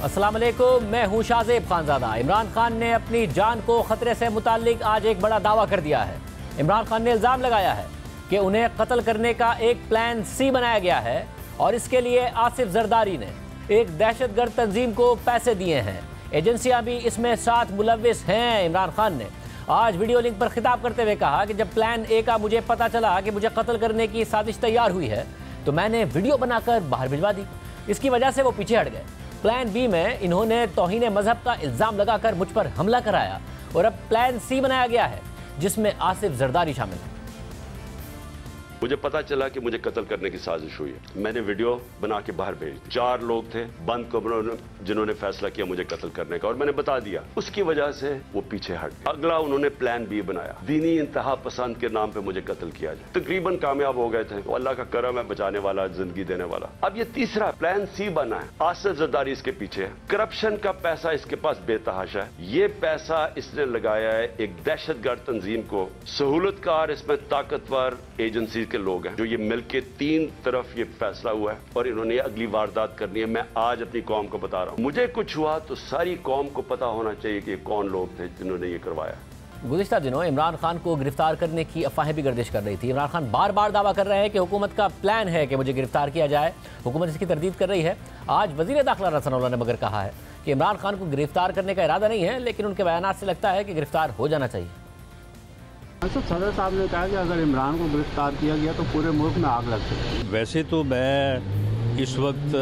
अस्सलाम वालेकुम, मैं हूं शाहजेब खानजादा। इमरान खान ने अपनी जान को खतरे से मुताल्लिक आज एक बड़ा दावा कर दिया है। इमरान खान ने इल्ज़ाम लगाया है कि उन्हें कत्ल करने का एक प्लान सी बनाया गया है और इसके लिए आसिफ जरदारी ने एक दहशतगर्द तंजीम को पैसे दिए हैं। एजेंसियां भी इसमें साथ मुलव्विस हैं। इमरान खान ने आज वीडियो लिंक पर खिताब करते हुए कहा कि जब प्लान ए का मुझे पता चला कि मुझे कत्ल करने की साजिश तैयार हुई है तो मैंने वीडियो बनाकर बाहर भिजवा दी। इसकी वजह से वो पीछे हट गए। प्लान बी में इन्होंने तौहीन मजहब का इल्ज़ाम लगाकर मुझ पर हमला कराया और अब प्लान सी बनाया गया है जिसमें आसिफ जरदारी शामिल है। मुझे पता चला कि मुझे कत्ल करने की साजिश हुई है। मैंने वीडियो बना के बाहर भेज दी। 4 लोग थे बंद कमरों जिन्होंने फैसला किया मुझे कत्ल करने का और मैंने बता दिया। उसकी वजह से वो पीछे हट गए। अगला उन्होंने प्लान बी बनाया, दीनी इंतहा पसंद के नाम पे मुझे कत्ल किया जाए। तकरीबन कामयाब हो गए थे। वो अल्लाह का करम है, बचाने वाला, जिंदगी देने वाला। अब ये तीसरा प्लान सी बना है। आसिफ जरदारी इसके पीछे है। करप्शन का पैसा इसके पास बेतहाशा है। ये पैसा इसने लगाया है एक दहशतगर्द तंजीम को। सहूलतकार इसमें ताकतवर एजेंसी के लोग हैं जो ये मिलके 3 तरफ ये फैसला हुआ है और इन्होंने अगली वारदात करनी है। मैं आज अपनी कौम को बता रहा हूं, मुझे कुछ हुआ तो सारी कौम को पता होना चाहिए कि कौन लोग थे जिन्होंने ये करवाया। गुज़िश्ता दिनों इमरान खान को गिरफ्तार करने की अफवाहें भी गर्दिश कर रही थी। इमरान खान बार बार दावा कर रहे हैं कि हुकूमत का प्लान है कि मुझे गिरफ्तार किया जाए। हुकूमत इसकी तरदीद कर रही है। आज वज़ीर दाखिला रसनउल्लाह ने मगर कहा है कि इमरान खान को गिरफ्तार करने का इरादा नहीं है, लेकिन उनके बयानात से लगता है कि गिरफ्तार हो जाना चाहिए। सदर साहब ने कहा कि अगर इमरान को गिरफ्तार किया गया तो पूरे मुल्क में आग लग सकती है। वैसे तो मैं इस वक्त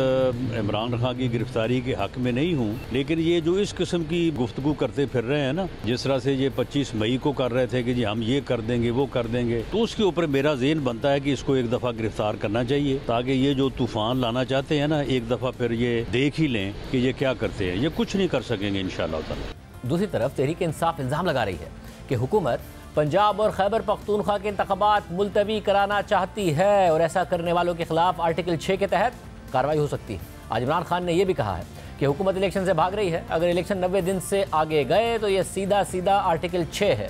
इमरान खान की गिरफ्तारी के हक में नहीं हूँ, लेकिन ये जो इस किस्म की गुफ्तगू करते फिर रहे हैं ना, जिस तरह से ये 25 मई को कर रहे थे कि जी हम ये कर देंगे वो कर देंगे, तो उसके ऊपर मेरा ज़हन बनता है कि इसको एक दफ़ा गिरफ्तार करना चाहिए ताकि ये जो तूफान लाना चाहते हैं ना, एक दफ़ा फिर ये देख ही लें कि ये क्या करते हैं। ये कुछ नहीं कर सकेंगे इंशाअल्लाह ताला। दूसरी तरफ तहरीक इंसाफ इल्ज़ाम लगा रही है कि हुकूमत पंजाब और खैबर पख्तूनख्वा के इंतखाबात मुलतवी कराना चाहती है और ऐसा करने वालों के खिलाफ आर्टिकल 6 के तहत कार्रवाई हो सकती है। आज इमरान खान ने यह भी कहा है कि हुकूमत इलेक्शन से भाग रही है। अगर इलेक्शन 90 दिन से आगे गए तो यह सीधा सीधा आर्टिकल 6 है।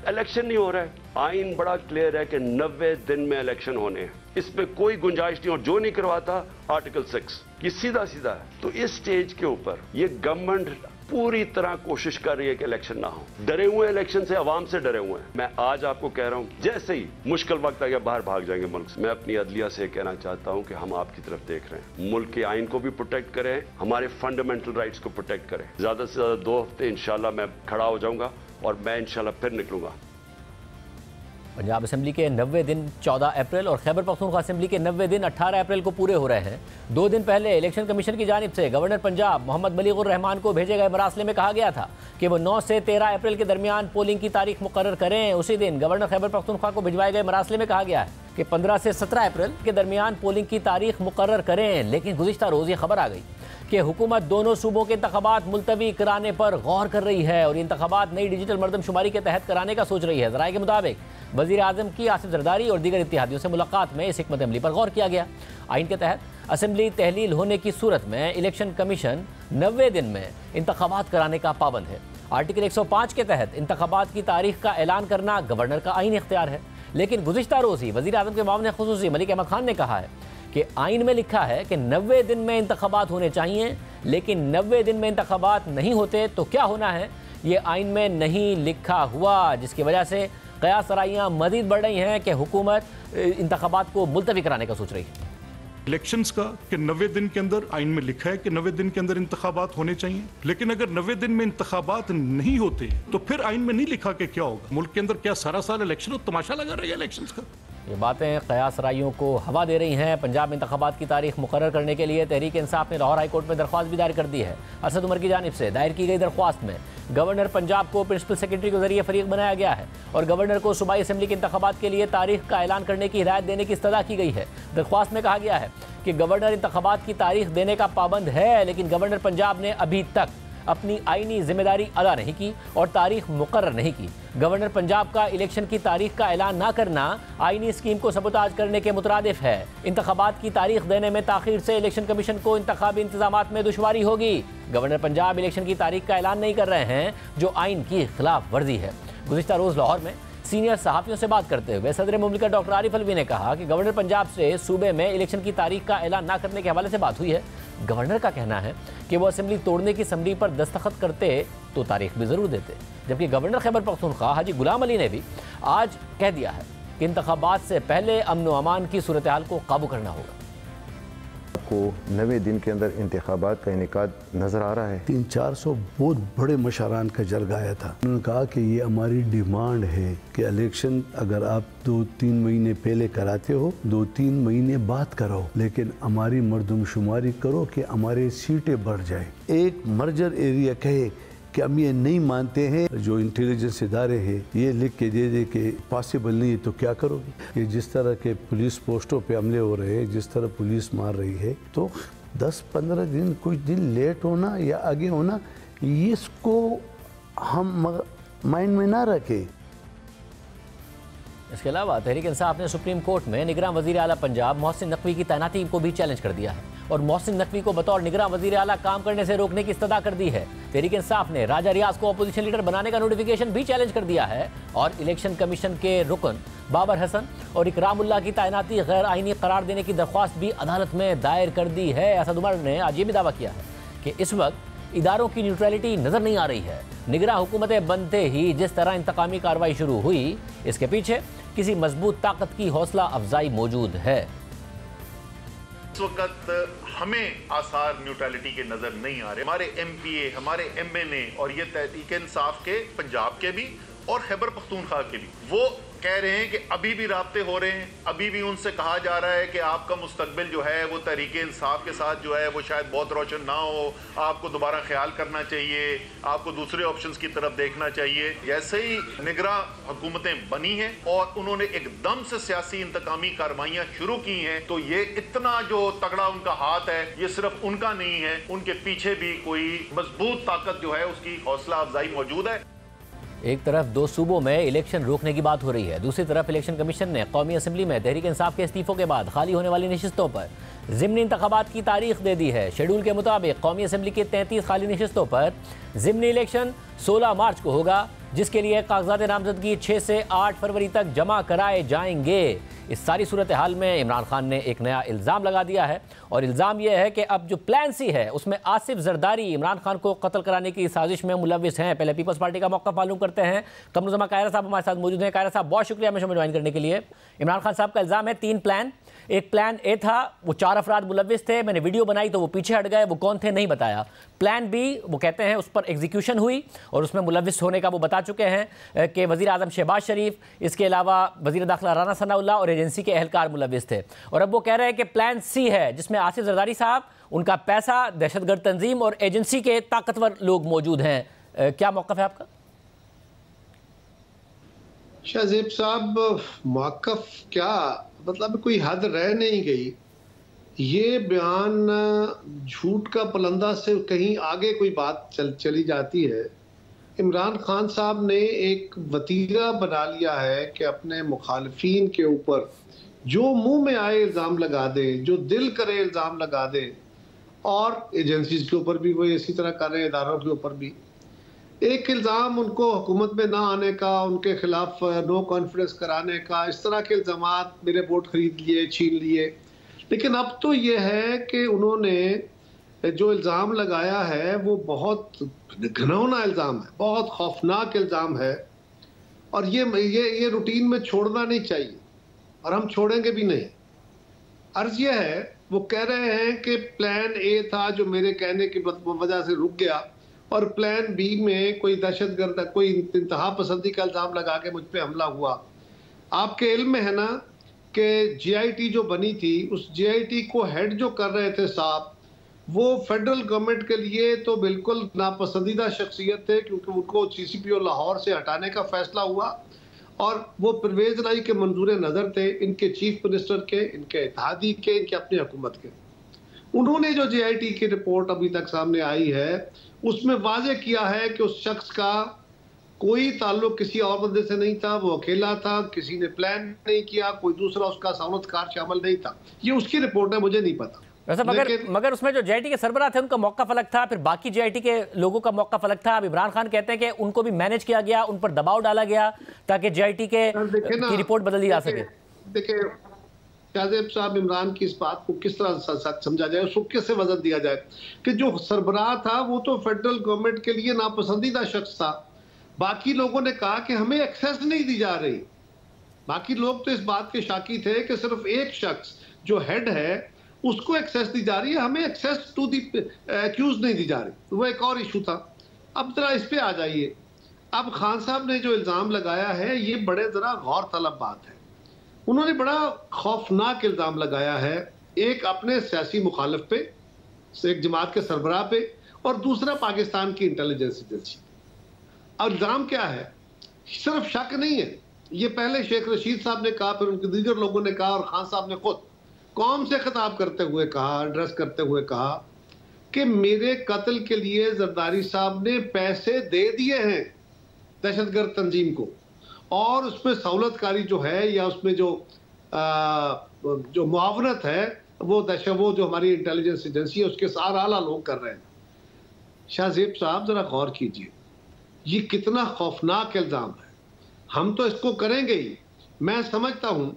इलेक्शन नहीं हो रहा है, आइन बड़ा क्लियर है कि 90 दिन में इलेक्शन होने हैं, इसमें कोई गुंजाइश नहीं। और जो नहीं करवाता आर्टिकल 6 ये सीधा सीधा है। तो इस स्टेज के ऊपर ये गवर्नमेंट पूरी तरह कोशिश कर रही है कि इलेक्शन ना हो। डरे हुए इलेक्शन से, अवाम से डरे हुए हैं। मैं आज आपको कह रहा हूं जैसे ही मुश्किल वक्त आ गया बाहर भाग जाएंगे मुल्क से। मैं अपनी अदलिया से कहना चाहता हूं कि हम आपकी तरफ देख रहे हैं। मुल्क के आइन को भी प्रोटेक्ट करें, हमारे फंडामेंटल राइट्स को प्रोटेक्ट करें। ज्यादा से ज्यादा 2 हफ्ते इंशाल्लाह मैं खड़ा हो जाऊंगा और मैं इंशाल्लाह फिर निकलूंगा। पंजाब असेंबली के 90 दिन 14 अप्रैल और खैबर पख्तूनख्वा असेंबली के 90 दिन 18 अप्रैल को पूरे हो रहे हैं। 2 दिन पहले इलेक्शन कमीशन की जानिब से गवर्नर पंजाब मोहम्मद बलीगुर रहमान को भेजे गए मरासले में कहा गया था कि वो 9 से 13 अप्रैल के दरमियान पोलिंग की तारीख मुकर्रर करें। उसी दिन गवर्नर खैबर पख्तूनख्वा को भिजवाए गए मरासले में कहा गया है कि 15 से 17 अप्रैल के दरमियान पोलिंग की तारीख मुकर्रर करें। लेकिन गुज़िश्ता रोज़ ये खबर आ गई कि हुकूमत दोनों सूबों के इंतखाबात मुलतवी कराने पर गौर कर रही है और इंतखाबात नई डिजिटल मरदमशुमारी के तहत कराने का सोच रही है। ज़राए के मुताबिक वज़ीर आज़म की आसिफ जरदारी और दीगर इत्तेहादियों से मुलाकात में इस हिकमत अमली पर गौर किया गया। आइन के तहत असेंबली तहलील होने की सूरत में इलेक्शन कमीशन 90 दिन में इंतखाबात कराने का पाबंद है। आर्टिकल 105 के तहत इंतखाबात की तारीख का ऐलान करना गवर्नर का आईनी इख्तियार है। लेकिन गुज़िश्ता रोज़ ही वज़ीर आज़म के मामले खुसूसी मलिक अहमद खान ने कहा है कि आइन में लिखा है कि 90 दिन में इंतखाबात होने चाहिए, लेकिन 90 दिन में इंतखाबात नहीं होते तो क्या होना है ये आइन में नहीं लिखा हुआ, जिसकी वजह से क़यास आराइयाँ मज़ीद बढ़ रही हैं कि हुकूमत इंतखाबात को मुलतवी कराने का सोच रही है। इलेक्शंस का कि 90 दिन के अंदर आइन में लिखा है कि 90 दिन के अंदर इंतखाबात होने चाहिए, लेकिन अगर 90 दिन में इंतखाबात नहीं होते तो फिर आइन में नहीं लिखा कि क्या होगा। मुल्क के अंदर क्या सारा साल इलेक्शन हो, तमाशा लगा रहेगा इलेक्शंस का। ये बातें क़यास राइयों को हवा दे रही हैं। पंजाब में इंतखाबात की तारीख मुकर्रर करने के लिए तहरीक इंसाफ ने लाहौर हाई कोर्ट में दरख्वास्त भी दायर कर दी है। असद उमर की जानिब से दायर की गई दरख्वास्त में गवर्नर पंजाब को प्रिंसिपल सेक्रेटरी के जरिए फरीक बनाया गया है और गवर्नर को सूबाई असेंबली के इंतखाबात के लिए तारीख का ऐलान करने की हिदायत देने की इस्तदा की गई है। दरख्वास्त में कहा गया है कि गवर्नर इंतखाबात की तारीख देने का पाबंद है, लेकिन गवर्नर पंजाब ने अभी तक अपनी आईनी जिम्मेदारी अदा नहीं की और तारीख मुकर्रर नहीं की। गवर्नर पंजाब का इलेक्शन की तारीख का ऐलान ना करना आईनी स्कीम को सबूताज करने के मुतरादिफ है। इंतखाबात की तारीख देने में ताखीर से इलेक्शन कमीशन को इंतखाबी इंतजामात में दुश्वारी होगी। गवर्नर पंजाब इलेक्शन की तारीख का ऐलान नहीं कर रहे हैं, जो आइन की खिलाफ वर्जी है। गुज़िश्ता रोज़ लाहौर में सीनियर सहाफ़ियों से बात करते हुए सदर मुमलिकत डॉक्टर आरिफ अलवी ने कहा कि गवर्नर पंजाब से सूबे में इलेक्शन की तारीख का ऐलान न करने के हवाले से बात हुई है। गवर्नर का कहना है कि वो असेंबली तोड़ने की समरी पर दस्तखत करते तो तारीख भी ज़रूर देते। जबकि गवर्नर खैबर पख्तूनख्वा हाजी गुलाम अली ने भी आज कह दिया है कि इंतखाबात से पहले अमन व अमान की सूरत हाल को काबू करना होगा। को 90 दिन के अंदर इंतखाबात का इनेकाद नज़र आ रहा है। 300-400 बहुत बड़े मशारान का जलगा आया था। उन्होंने कहा कि ये हमारी डिमांड है कि इलेक्शन अगर आप 2-3 महीने पहले कराते हो 2-3 महीने बाद कराओ, लेकिन हमारी मर्दमशुमारी करो कि हमारे सीटें बढ़ जाए। एक मर्जर एरिया कहे कि हम ये नहीं मानते हैं, जो इंटेलिजेंस इदारे हैं ये लिख के दे दे कि पॉसिबल नहीं है तो क्या करोगे। ये जिस तरह के पुलिस पोस्टों पे हमले हो रहे हैं, जिस तरह पुलिस मार रही है, तो 10-15 दिन कुछ दिन लेट होना या आगे होना इसको हम माइंड में ना रखें। इसके अलावा तहरीक इंसाफ ने सुप्रीम कोर्ट में निगरान वज़ीर आला पंजाब मोहसिन नकवी की तैनाती को भी चैलेंज कर दिया है और मोहसिन नकवी को बतौर निगरान वज़ीर आला काम करने से रोकने की इस्तदा कर दी है। तहरीक इंसाफ ने राजा रियाज को अपोजिशन लीडर बनाने का नोटिफिकेशन भी चैलेंज कर दिया है और इलेक्शन कमीशन के रुकन बाबर हसन और इकरामुल्लाह की तैनाती गैर आईनी करार देने की दरख्वास्त भी अदालत में दायर कर दी है। असद उमर ने आज ये भी दावा किया है कि इस वक्त इदारों की न्यूट्रलिटी नजर नहीं आ रही है। निगरान हुकूमतें बनते ही जिस तरह इंतकामी कार्रवाई शुरू हुई, इसके पीछे किसी मजबूत ताकत की हौसला अफजाई मौजूद है। इस वक्त हमें आसार न्यूट्रलिटी के नजर नहीं आ रहे। हमारे MPA, हमारे MNA और ये तहरीक इंसाफ के पंजाब के भी और खैबर पख्तूनख्वा के भी, वो कह रहे हैं कि अभी भी राब्ते हो रहे हैं, अभी भी उनसे कहा जा रहा है कि आपका मुस्तकबिल जो है वो तहरीक इंसाफ के साथ जो है वो शायद बहुत रोशन ना हो, आपको दोबारा ख्याल करना चाहिए, आपको दूसरे ऑप्शंस की तरफ देखना चाहिए। जैसे ही निगरां हुकूमतें बनी हैं और उन्होंने एकदम से सियासी इंतकामी कार्रवाइयां शुरू की हैं, तो ये इतना जो तगड़ा उनका हाथ है ये सिर्फ उनका नहीं है, उनके पीछे भी कोई मजबूत ताकत जो है उसकी हौसला अफजाई मौजूद है। एक तरफ 2 सूबों में इलेक्शन रोकने की बात हो रही है, दूसरी तरफ इलेक्शन कमीशन ने कौमी असम्बली में तहरीक इंसाफ के इस्तीफों के बाद खाली होने वाली नशिस्तों पर ज़िमनी इंतखाबात की तारीख दे दी है। शेड्यूल के मुताबिक कौमी असम्बली के 33 खाली नशिस्तों पर ज़िमनी इलेक्शन 16 मार्च को होगा, जिसके लिए कागजात नामजदगी 6 से 8 फरवरी तक जमा कराए जाएंगे। इस सारी सूरत हाल में इमरान खान ने एक नया इल्ज़ाम लगा दिया है और इल्ज़ाम यह है कि अब जो प्लान सी है उसमें आसिफ जरदारी इमरान खान को कत्ल कराने की साजिश में मुलविस हैं। पहले पीपल्स पार्टी का मौक़िफ़ मालूम करते हैं। कमरुज़्ज़मा कायरा साहब हमारे साथ मौजूद हैं। कायरा साहब बहुत शुक्रिया हमें ज्वाइन करने के लिए। इमरान खान साहब का इल्ज़ाम है 3 प्लान। एक प्लान ए था, वो 4 अफराद मुलविस थे, मैंने वीडियो बनाई तो वो पीछे हट गए, वो कौन थे नहीं बताया। प्लान बी वो कहते हैं उस पर एग्जीक्यूशन हुई और उसमें मुलविस होने का वो बता चुके हैं कि वज़ीर आज़म शहबाज शरीफ, इसके अलावा वज़ीर दाखिला राना सनाउल्लाह और एजेंसी के एहलकार मुलविस थे। और अब वो कह रहे हैं कि प्लान सी है जिसमें आसिफ जरदारी साहब, उनका पैसा, दहशतगर्द तंजीम और एजेंसी के ताकतवर लोग मौजूद हैं। क्या मौक़िफ़ है आपका? शाहजेब साहब, मौक़िफ़ क्या, मतलब कोई हद रह नहीं गई। ये बयान झूठ का पलंदा से कहीं आगे कोई बात चली जाती है। इमरान खान साहब ने एक वतीरा बना लिया है कि अपने मुखालिफिन के ऊपर जो मुंह में आए इल्ज़ाम लगा दे, जो दिल करे इल्ज़ाम लगा दे, और एजेंसीज के ऊपर भी वो इसी तरह कर रहे हैं, इदारों के ऊपर भी। एक इल्ज़ाम उनको हुकूमत में ना आने का, उनके खिलाफ नो कॉन्फिडेंस कराने का, इस तरह के इल्ज़ामात, मेरे वोट खरीद लिए, छीन लिए। लेकिन अब तो ये है कि उन्होंने जो इल्ज़ाम लगाया है वो बहुत घिनौना इल्ज़ाम है, बहुत खौफनाक इल्ज़ाम है और ये रूटीन में छोड़ना नहीं चाहिए और हम छोड़ेंगे भी नहीं। अर्ज ये है, वो कह रहे हैं कि प्लान ए था जो मेरे कहने की वजह से रुक गया और प्लान बी में कोई दहशतगर्द, कोई इंतहा पसंदी का इल्ज़ाम लगा के मुझ पे हमला हुआ। आपके इल्म में है ना कि GIT जो बनी थी, उस GIT को हेड जो कर रहे थे साहब, वो फेडरल गवर्नमेंट के लिए तो बिल्कुल नापसंदीदा शख्सियत थे, क्योंकि उनको CCPO लाहौर से हटाने का फैसला हुआ और वो परवेज लाई के मंजूर नज़र थे, इनके चीफ मिनिस्टर के, इनके इत्तेहादी के, इनके अपनी हुकूमत के। उन्होंने जो GIT की रिपोर्ट अभी तक सामने आई है उसमें वाज़ेह किया है कि उस शख्स का कोई ताल्लुक किसी और बंदे से नहीं था, वो अकेला था, किसी ने प्लान नहीं किया, कोई दूसरा उसका सामंतकार शामिल नहीं था। ये उसकी रिपोर्ट है, मुझे नहीं पता। वैसे मगर उसमें जो JIT के सरबराह थे उनका मौक़िफ़ अलग था, फिर बाकी JIT के लोगों का मौक़िफ़ अलग था। अब इमरान खान कहते हैं कि उनको भी मैनेज किया गया, उन पर दबाव डाला गया ताकि JIT की रिपोर्ट बदल दी जा सके। शाहजेब साहब इमरान की इस बात को किस तरह समझा जाए, उसको कैसे वजन दिया जाए कि जो सरबराह था वो तो फेडरल गवर्नमेंट के लिए नापसंदीदा शख्स था। बाकी लोगों ने कहा कि हमें एक्सेस नहीं दी जा रही। बाकी लोग तो इस बात के शाकी थे कि सिर्फ एक शख्स जो हेड है उसको एक्सेस दी जा रही है, हमें एक्सेस टू दी एक्यूज नहीं दी जा रही। तो वो एक और इशू था। अब जरा इस पे आ जाइए। अब खान साहब ने जो इल्ज़ाम लगाया है ये बड़े जरा गौर तलब बात है। उन्होंने बड़ा खौफनाक इल्ज़ाम लगाया है, एक अपने सियासी मुखालिफ पे, एक जमात के सरबराह पे, और दूसरा पाकिस्तान की इंटेलिजेंस एजेंसी। और इल्ज़ाम क्या है? सिर्फ शक नहीं है, ये पहले शेख रशीद साहब ने कहा, फिर उनके दीगर लोगों ने कहा, और खान साहब ने खुद कौम से खिताब करते हुए कहा, एड्रेस करते हुए कहा कि मेरे कत्ल के लिए जरदारी साहब ने पैसे दे दिए हैं दहशतगर्द तंजीम को, और उसमें सहूलतकारी जो है या उसमें जो मुआवनत है वो जो हमारी इंटेलिजेंस एजेंसी है उसके सारा आला लोग कर रहे हैं। शाहजेब साहब जरा गौर कीजिए, ये कितना खौफनाक इल्ज़ाम है। हम तो इसको करेंगे ही। मैं समझता हूं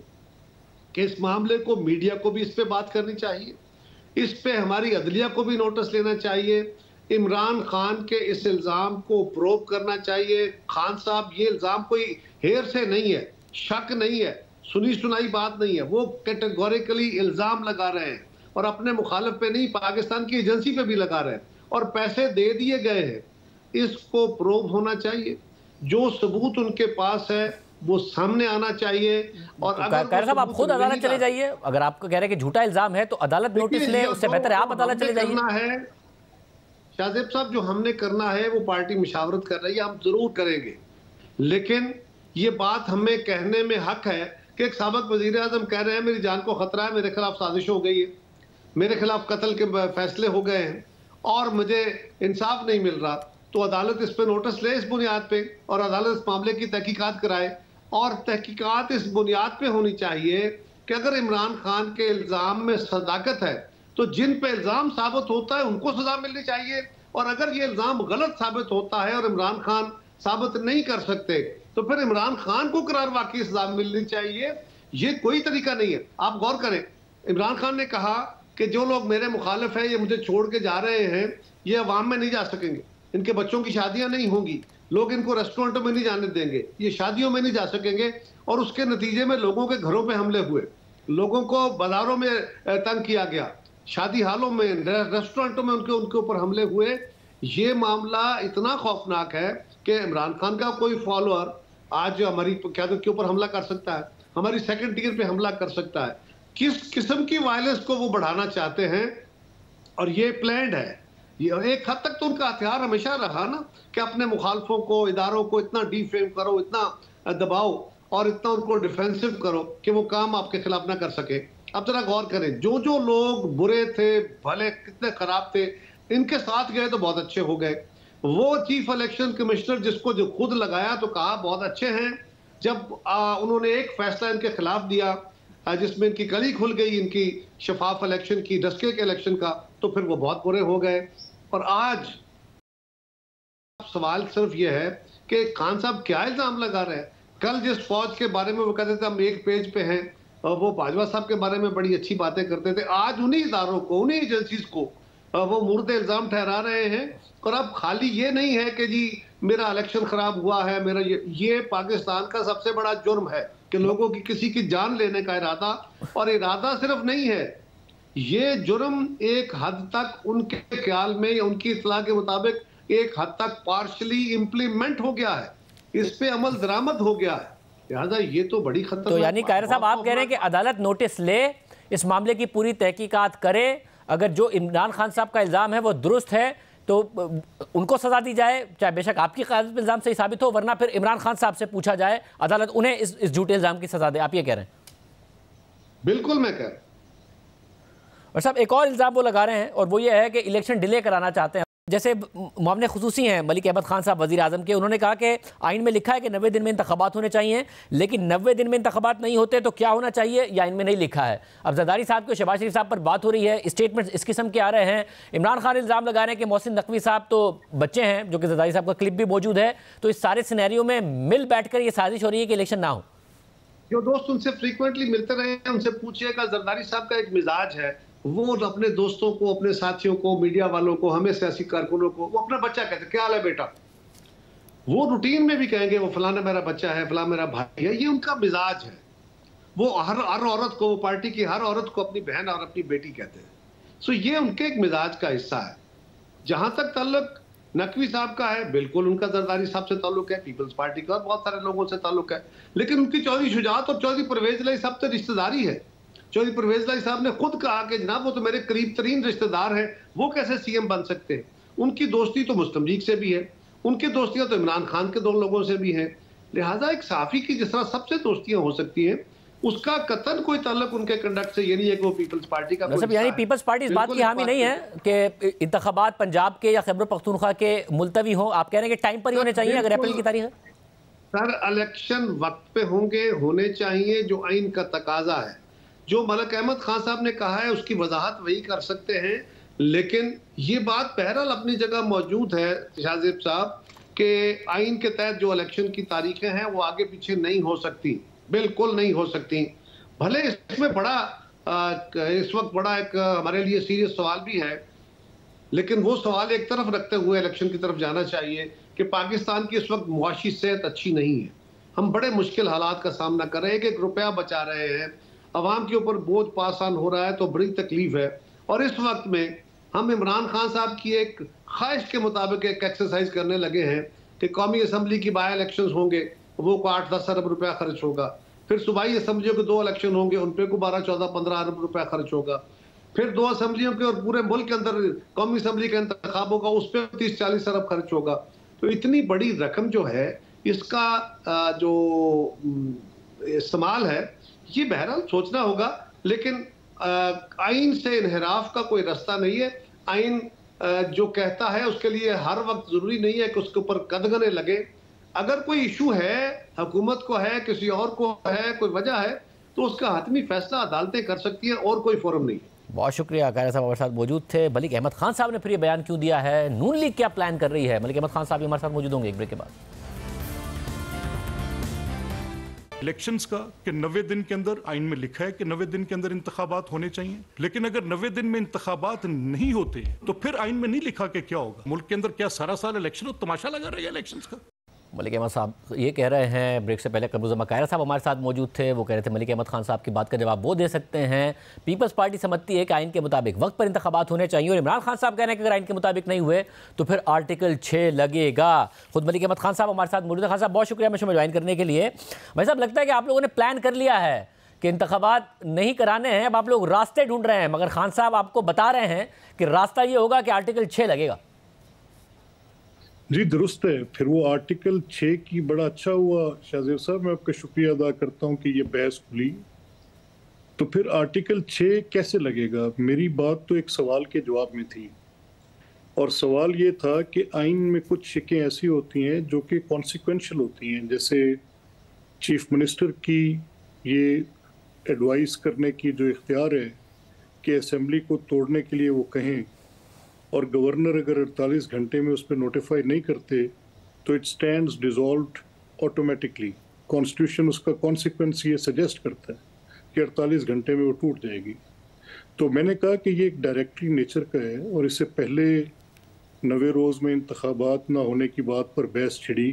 कि इस मामले को मीडिया को भी इस पे बात करनी चाहिए, इस पे हमारी अदलिया को भी नोटिस लेना चाहिए, इमरान खान के इस इल्ज़ाम को प्रोब करना चाहिए। खान साहब ये इल्ज़ाम कोई हेर से नहीं है, शक नहीं है, सुनी सुनाई बात नहीं है, वो कैटेगोरिकली इल्ज़ाम लगा रहे हैं, और अपने मुखालिफ पे नहीं पाकिस्तान की एजेंसी पे भी लगा रहे हैं, और पैसे दे दिए गए हैं। इसको प्रोब होना चाहिए, जो सबूत उनके पास है वो सामने आना चाहिए। और अगर साहब आप खुद अदालत चले जाइए, अगर आपको कह रहे हैं कि झूठा इल्ज़ाम है तो अदालत नोटिस ले, उससे बेहतर है आप अदालत चले जाइए। शाहजेब साहब जो हमने करना है वो पार्टी मुशावरत कर रही है, हम जरूर करेंगे, लेकिन ये बात हमें कहने में हक है कि एक साबिक वजीर आज़म कह रहे हैं मेरी जान को खतरा है, मेरे खिलाफ साजिश हो गई है, मेरे खिलाफ कत्ल के फैसले हो गए हैं और मुझे इंसाफ नहीं मिल रहा, तो अदालत इस पे नोटिस ले इस बुनियाद पे, और अदालत इस मामले की तहकीकात कराए। और तहकीकात इस बुनियाद पे होनी चाहिए कि अगर इमरान खान के इल्ज़ाम में सदाकत है तो जिन पे इल्ज़ाम साबित होता है उनको सजा मिलनी चाहिए, और अगर ये इल्ज़ाम गलत साबित होता है और इमरान खान साबित नहीं कर सकते तो फिर इमरान खान को करार वाकई सजा मिलनी चाहिए। ये कोई तरीका नहीं है। आप गौर करें, इमरान खान ने कहा कि जो लोग मेरे मुखालिफ हैं ये मुझे छोड़ के जा रहे हैं, ये अवाम में नहीं जा सकेंगे, इनके बच्चों की शादियां नहीं होंगी, लोग इनको रेस्टोरेंटों में नहीं जाने देंगे, ये शादियों में नहीं जा सकेंगे। और उसके नतीजे में लोगों के घरों पे हमले हुए, लोगों को बाजारों में तंग किया गया, शादी हालों में, रेस्टोरेंटों में उनके ऊपर हमले हुए। ये मामला इतना खौफनाक है कि इमरान खान का कोई फॉलोअर आज हमारी क़यादत के ऊपर हमला कर सकता है, हमारी सेकंड टियर पे हमला कर सकता है। किस किस्म की वायलेंस को वो बढ़ाना चाहते हैं, और ये प्लान्ड है। ये एक हद तक तो उनका हथियार हमेशा रहा ना कि अपने मुखालफों को, इदारों को इतना डीफ्रेम करो, इतना दबाओ और इतना उनको डिफेंसिव करो कि वो काम आपके खिलाफ ना कर सके। अब जरा गौर करें, जो जो लोग बुरे थे, भले कितने खराब थे, इनके साथ गए तो बहुत अच्छे हो गए। वो चीफ इलेक्शन कमिश्नर जिसको जो खुद लगाया तो कहा बहुत अच्छे हैं, जब उन्होंने एक फैसला इनके खिलाफ दिया जिसमें इनकी गली खुल गई, इनकी शफाफ इलेक्शन की, डस्के के इलेक्शन का, तो फिर वो बहुत बुरे हो गए। और आज सवाल सिर्फ ये है कि खान साहब क्या इल्जाम लगा रहे हैं। कल जिस फौज के बारे में वो कहते थे हम एक पेज पे हैं, और वो बाजवा साहब के बारे में बड़ी अच्छी बातें करते थे, आज उन्हीं इदारों को, उन्हीं एजेंसीज को वो मुर्दे इल्जाम ठहरा रहे हैं। और अब खाली ये नहीं है कि जी मेरा इलेक्शन खराब हुआ है, मेरा ये पाकिस्तान का सबसे बड़ा जुर्म है कि लोगों की किसी की जान लेने का इरादा, और इरादा सिर्फ नहीं है, ये जुर्म एक हद तक उनके ख्याल में या उनकी इत्तला के मुताबिक एक हद तक पार्शली इम्प्लीमेंट हो गया है, इस पे अमल दरामद हो गया है। लिहाजा ये तो बड़ी खतरनाक। तो यानी कायरा साहब आप कह रहे हैं कि अदालत नोटिस ले, इस मामले की पूरी तहकीकात करे, अगर जो इमरान खान साहब का इल्ज़ाम है वो दुरुस्त है तो उनको सजा दी जाए, चाहे बेशक आपकी क़यादत पे इल्ज़ाम सही साबित हो, वरना फिर इमरान खान साहब से पूछा जाए, अदालत उन्हें इस झूठे इल्ज़ाम की सजा दे। आप ये कह रहे हैं? बिल्कुल मैं कह रहा हूं। और साहब एक और इल्ज़ाम वो लगा रहे हैं, और वो ये है कि इलेक्शन डिले कराना चाहते हैं। जैसे मामले खुसूसी हैं मलिक अहमद खान साहब वज़ीर आज़म के, उन्होंने कहा कि आइन में लिखा है कि 90 दिन में इंतखाबात होने चाहिए, लेकिन 90 दिन में इंतखाबात नहीं होते तो क्या होना चाहिए, या इनमें नहीं लिखा है। अब जरदारी साहब के शहबाज शरीफ साहब पर बात हो रही है, स्टेटमेंट्स इस किस्म के आ रहे हैं। इमरान खान इल्ज़ाम लगा रहे हैं कि मोहसिन नकवी साहब तो बच्चे हैं, जो कि जरदारी साहब का क्लिप भी मौजूद है। तो इस सारे सिनेरियो में मिल बैठ कर ये साजिश हो रही है कि इलेक्शन ना हो। जो दोस्त उनसे फ्रीक्वेंटली मिलते रहे हैं उनसे पूछिएगा, जरदारी साहब का एक मिजाज है, वो अपने दोस्तों को, अपने साथियों को, मीडिया वालों को, हमें सियासी कारकुनों को वो अपना बच्चा कहते हैं, क्या हाल है बेटा। वो रूटीन में भी कहेंगे वो फलाना मेरा बच्चा है, फलाना मेरा भाई है, ये उनका मिजाज है। वो हर औरत को, वो पार्टी की हर औरत को अपनी बहन और अपनी बेटी कहते हैं। सो ये उनके एक मिजाज का हिस्सा है। जहां तक ताल्लुक नकवी साहब का है, बिल्कुल उनका जरदारी साहब से ताल्लुक है, पीपल्स पार्टी का और बहुत सारे लोगों से ताल्लुक है, लेकिन उनकी चौधरी शुजात और चौधरी परवेज लाई साहब से रिश्तेदारी है। चौधरी परवेज लाई साहब ने खुद कहा कि जनाब वो तो मेरे करीब तरीन रिश्तेदार हैं, वो कैसे सीएम बन सकते हैं। उनकी दोस्ती तो मुस्लिम लीग से भी है, उनकी दोस्तियां तो इमरान खान के 2 लोगों से भी हैं। लिहाजा एक सहाफी की जिस तरह सबसे दोस्तियां हो सकती हैं, उसका कतन कोई ताल्लुक उनके कंडक्ट से ये नहीं है कि वो पीपल्स पार्टी का मतलब यानी पीपल्स पार्टी इस बात की हामी नहीं है कि इंतखाबात पंजाब के या खैबर पख्तूनख्वा के मुलतवी हो। आप कह रहे हैं कि टाइम पर ही होने चाहिए अगर अप्रैल की तारीख है? सर इलेक्शन वक्त पे होंगे, होने चाहिए, जो आइन का तकाजा है। जो मलिक अहमद खान साहब ने कहा है उसकी वजाहत वही कर सकते हैं, लेकिन ये बात बहरहाल अपनी जगह मौजूद है शाहजेब साहब कि आइन के तहत जो इलेक्शन की तारीखें हैं वो आगे पीछे नहीं हो सकती, बिल्कुल नहीं हो सकती। भले इसमें बड़ा इस वक्त बड़ा एक हमारे लिए सीरियस सवाल भी है, लेकिन वो सवाल एक तरफ रखते हुए इलेक्शन की तरफ जाना चाहिए कि पाकिस्तान की इस वक्त मुआशी सेहत अच्छी नहीं है। हम बड़े मुश्किल हालात का सामना कर रहे हैं, एक रुपया बचा रहे हैं, अवाम के ऊपर बोझ पास ऑन हो रहा है, तो बड़ी तकलीफ है। और इस वक्त में हम इमरान खान साहब की एक ख्वाहिश के मुताबिक एक एक्सरसाइज करने लगे हैं कि कौमी असम्बली की बाई इलेक्शन होंगे, वो को 8-10 अरब रुपया खर्च होगा। फिर सूबाई असम्बलियों के 2 इलेक्शन होंगे, उन पे को 12-14-15 अरब रुपया खर्च होगा। फिर 2 असम्बलियों के और पूरे मुल्क के अंदर कौमी असम्बली का इंतखाब होगा, उस पर 30-40 अरब खर्च होगा। तो इतनी बड़ी रकम जो है, इसका जो इस्तेमाल है, ये बहरहाल सोचना होगा। लेकिन आइन से इनहराफ का कोई रास्ता नहीं है। आइन जो कहता है उसके लिए हर वक्त जरूरी नहीं है कि उसके ऊपर कदगने लगे। अगर कोई इशू है, हुकूमत को है, किसी और को है, कोई वजह है, तो उसका हतमी फैसला अदालतें कर सकती हैं और कोई फोरम नहीं है। बहुत शुक्रिया। कायरा साहब हमारे साथ मौजूद थे। मलिक अहमद खान साहब ने फिर ये बयान क्यों दिया है, नून लीग क्या प्लान कर रही है, मलिक अहमद खान साहब भी हमारे साथ मौजूद होंगे एक ब्रेक के बाद। इलेक्शंस का कि 90 दिन के अंदर आइन में लिखा है कि 90 दिन के अंदर इंतखाबात होने चाहिए, लेकिन अगर 90 दिन में इंतखाबात नहीं होते तो फिर आइन में नहीं लिखा कि क्या होगा। मुल्क के अंदर क्या सारा साल इलेक्शन हो, तमाशा लगा रहेगा इलेक्शंस का। मलिक अहमद साहब ये कह रहे हैं, ब्रेक से पहले कमरुज़्ज़मा कायरा साहब हमारे साथ मौजूद थे, वो कह रहे थे मलिक अहमद खान साहब की बात का जवाब वो दे सकते हैं। पीपल्स पार्टी समझती है कि आइन के मुताबिक वक्त पर इंतखाबात होने चाहिए, और इमरान खान साहब कह रहे हैं कि अगर आइन के मुताबिक नहीं हुए तो फिर आर्टिकल 6 लगेगा। खुद मलिक अहमद खान साहब हमारे साथ मौजूद है। खान साहब बहुत शुक्रिया हमें ज्वाइन करने के लिए। भाई साहब, लगता है कि आप लोगों ने प्लान कर लिया है कि इंतखाबात नहीं कराने हैं, अब आप लोग रास्ते ढूंढ रहे हैं, मगर खान साहब आपको बता रहे हैं कि रास्ता ये होगा कि आर्टिकल 6 लगेगा। जी दुरुस्त है। फिर वो आर्टिकल 6 की बड़ा अच्छा हुआ शाहजेब साहब, मैं आपका शुक्रिया अदा करता हूं कि ये बहस खुली। तो फिर आर्टिकल 6 कैसे लगेगा? मेरी बात तो एक सवाल के जवाब में थी, और सवाल ये था कि आइन में कुछ शिकें ऐसी होती हैं जो कि कॉन्सिक्वेंशियल होती हैं, जैसे चीफ मिनिस्टर की ये एडवाइस करने की जो इख्तियार है कि असेंबली को तोड़ने के लिए वो कहें, और गवर्नर अगर 48 घंटे में उस पर नोटिफाई नहीं करते तो it stands dissolved automatically. Constitution उसका कॉन्सिक्वेंस ये सजेस्ट करता है कि 48 घंटे में वो टूट जाएगी। तो मैंने कहा कि ये एक डायरेक्टरी नेचर का है, और इससे पहले 90 रोज़ में इंतखाबात ना होने की बात पर बहस छिड़ी,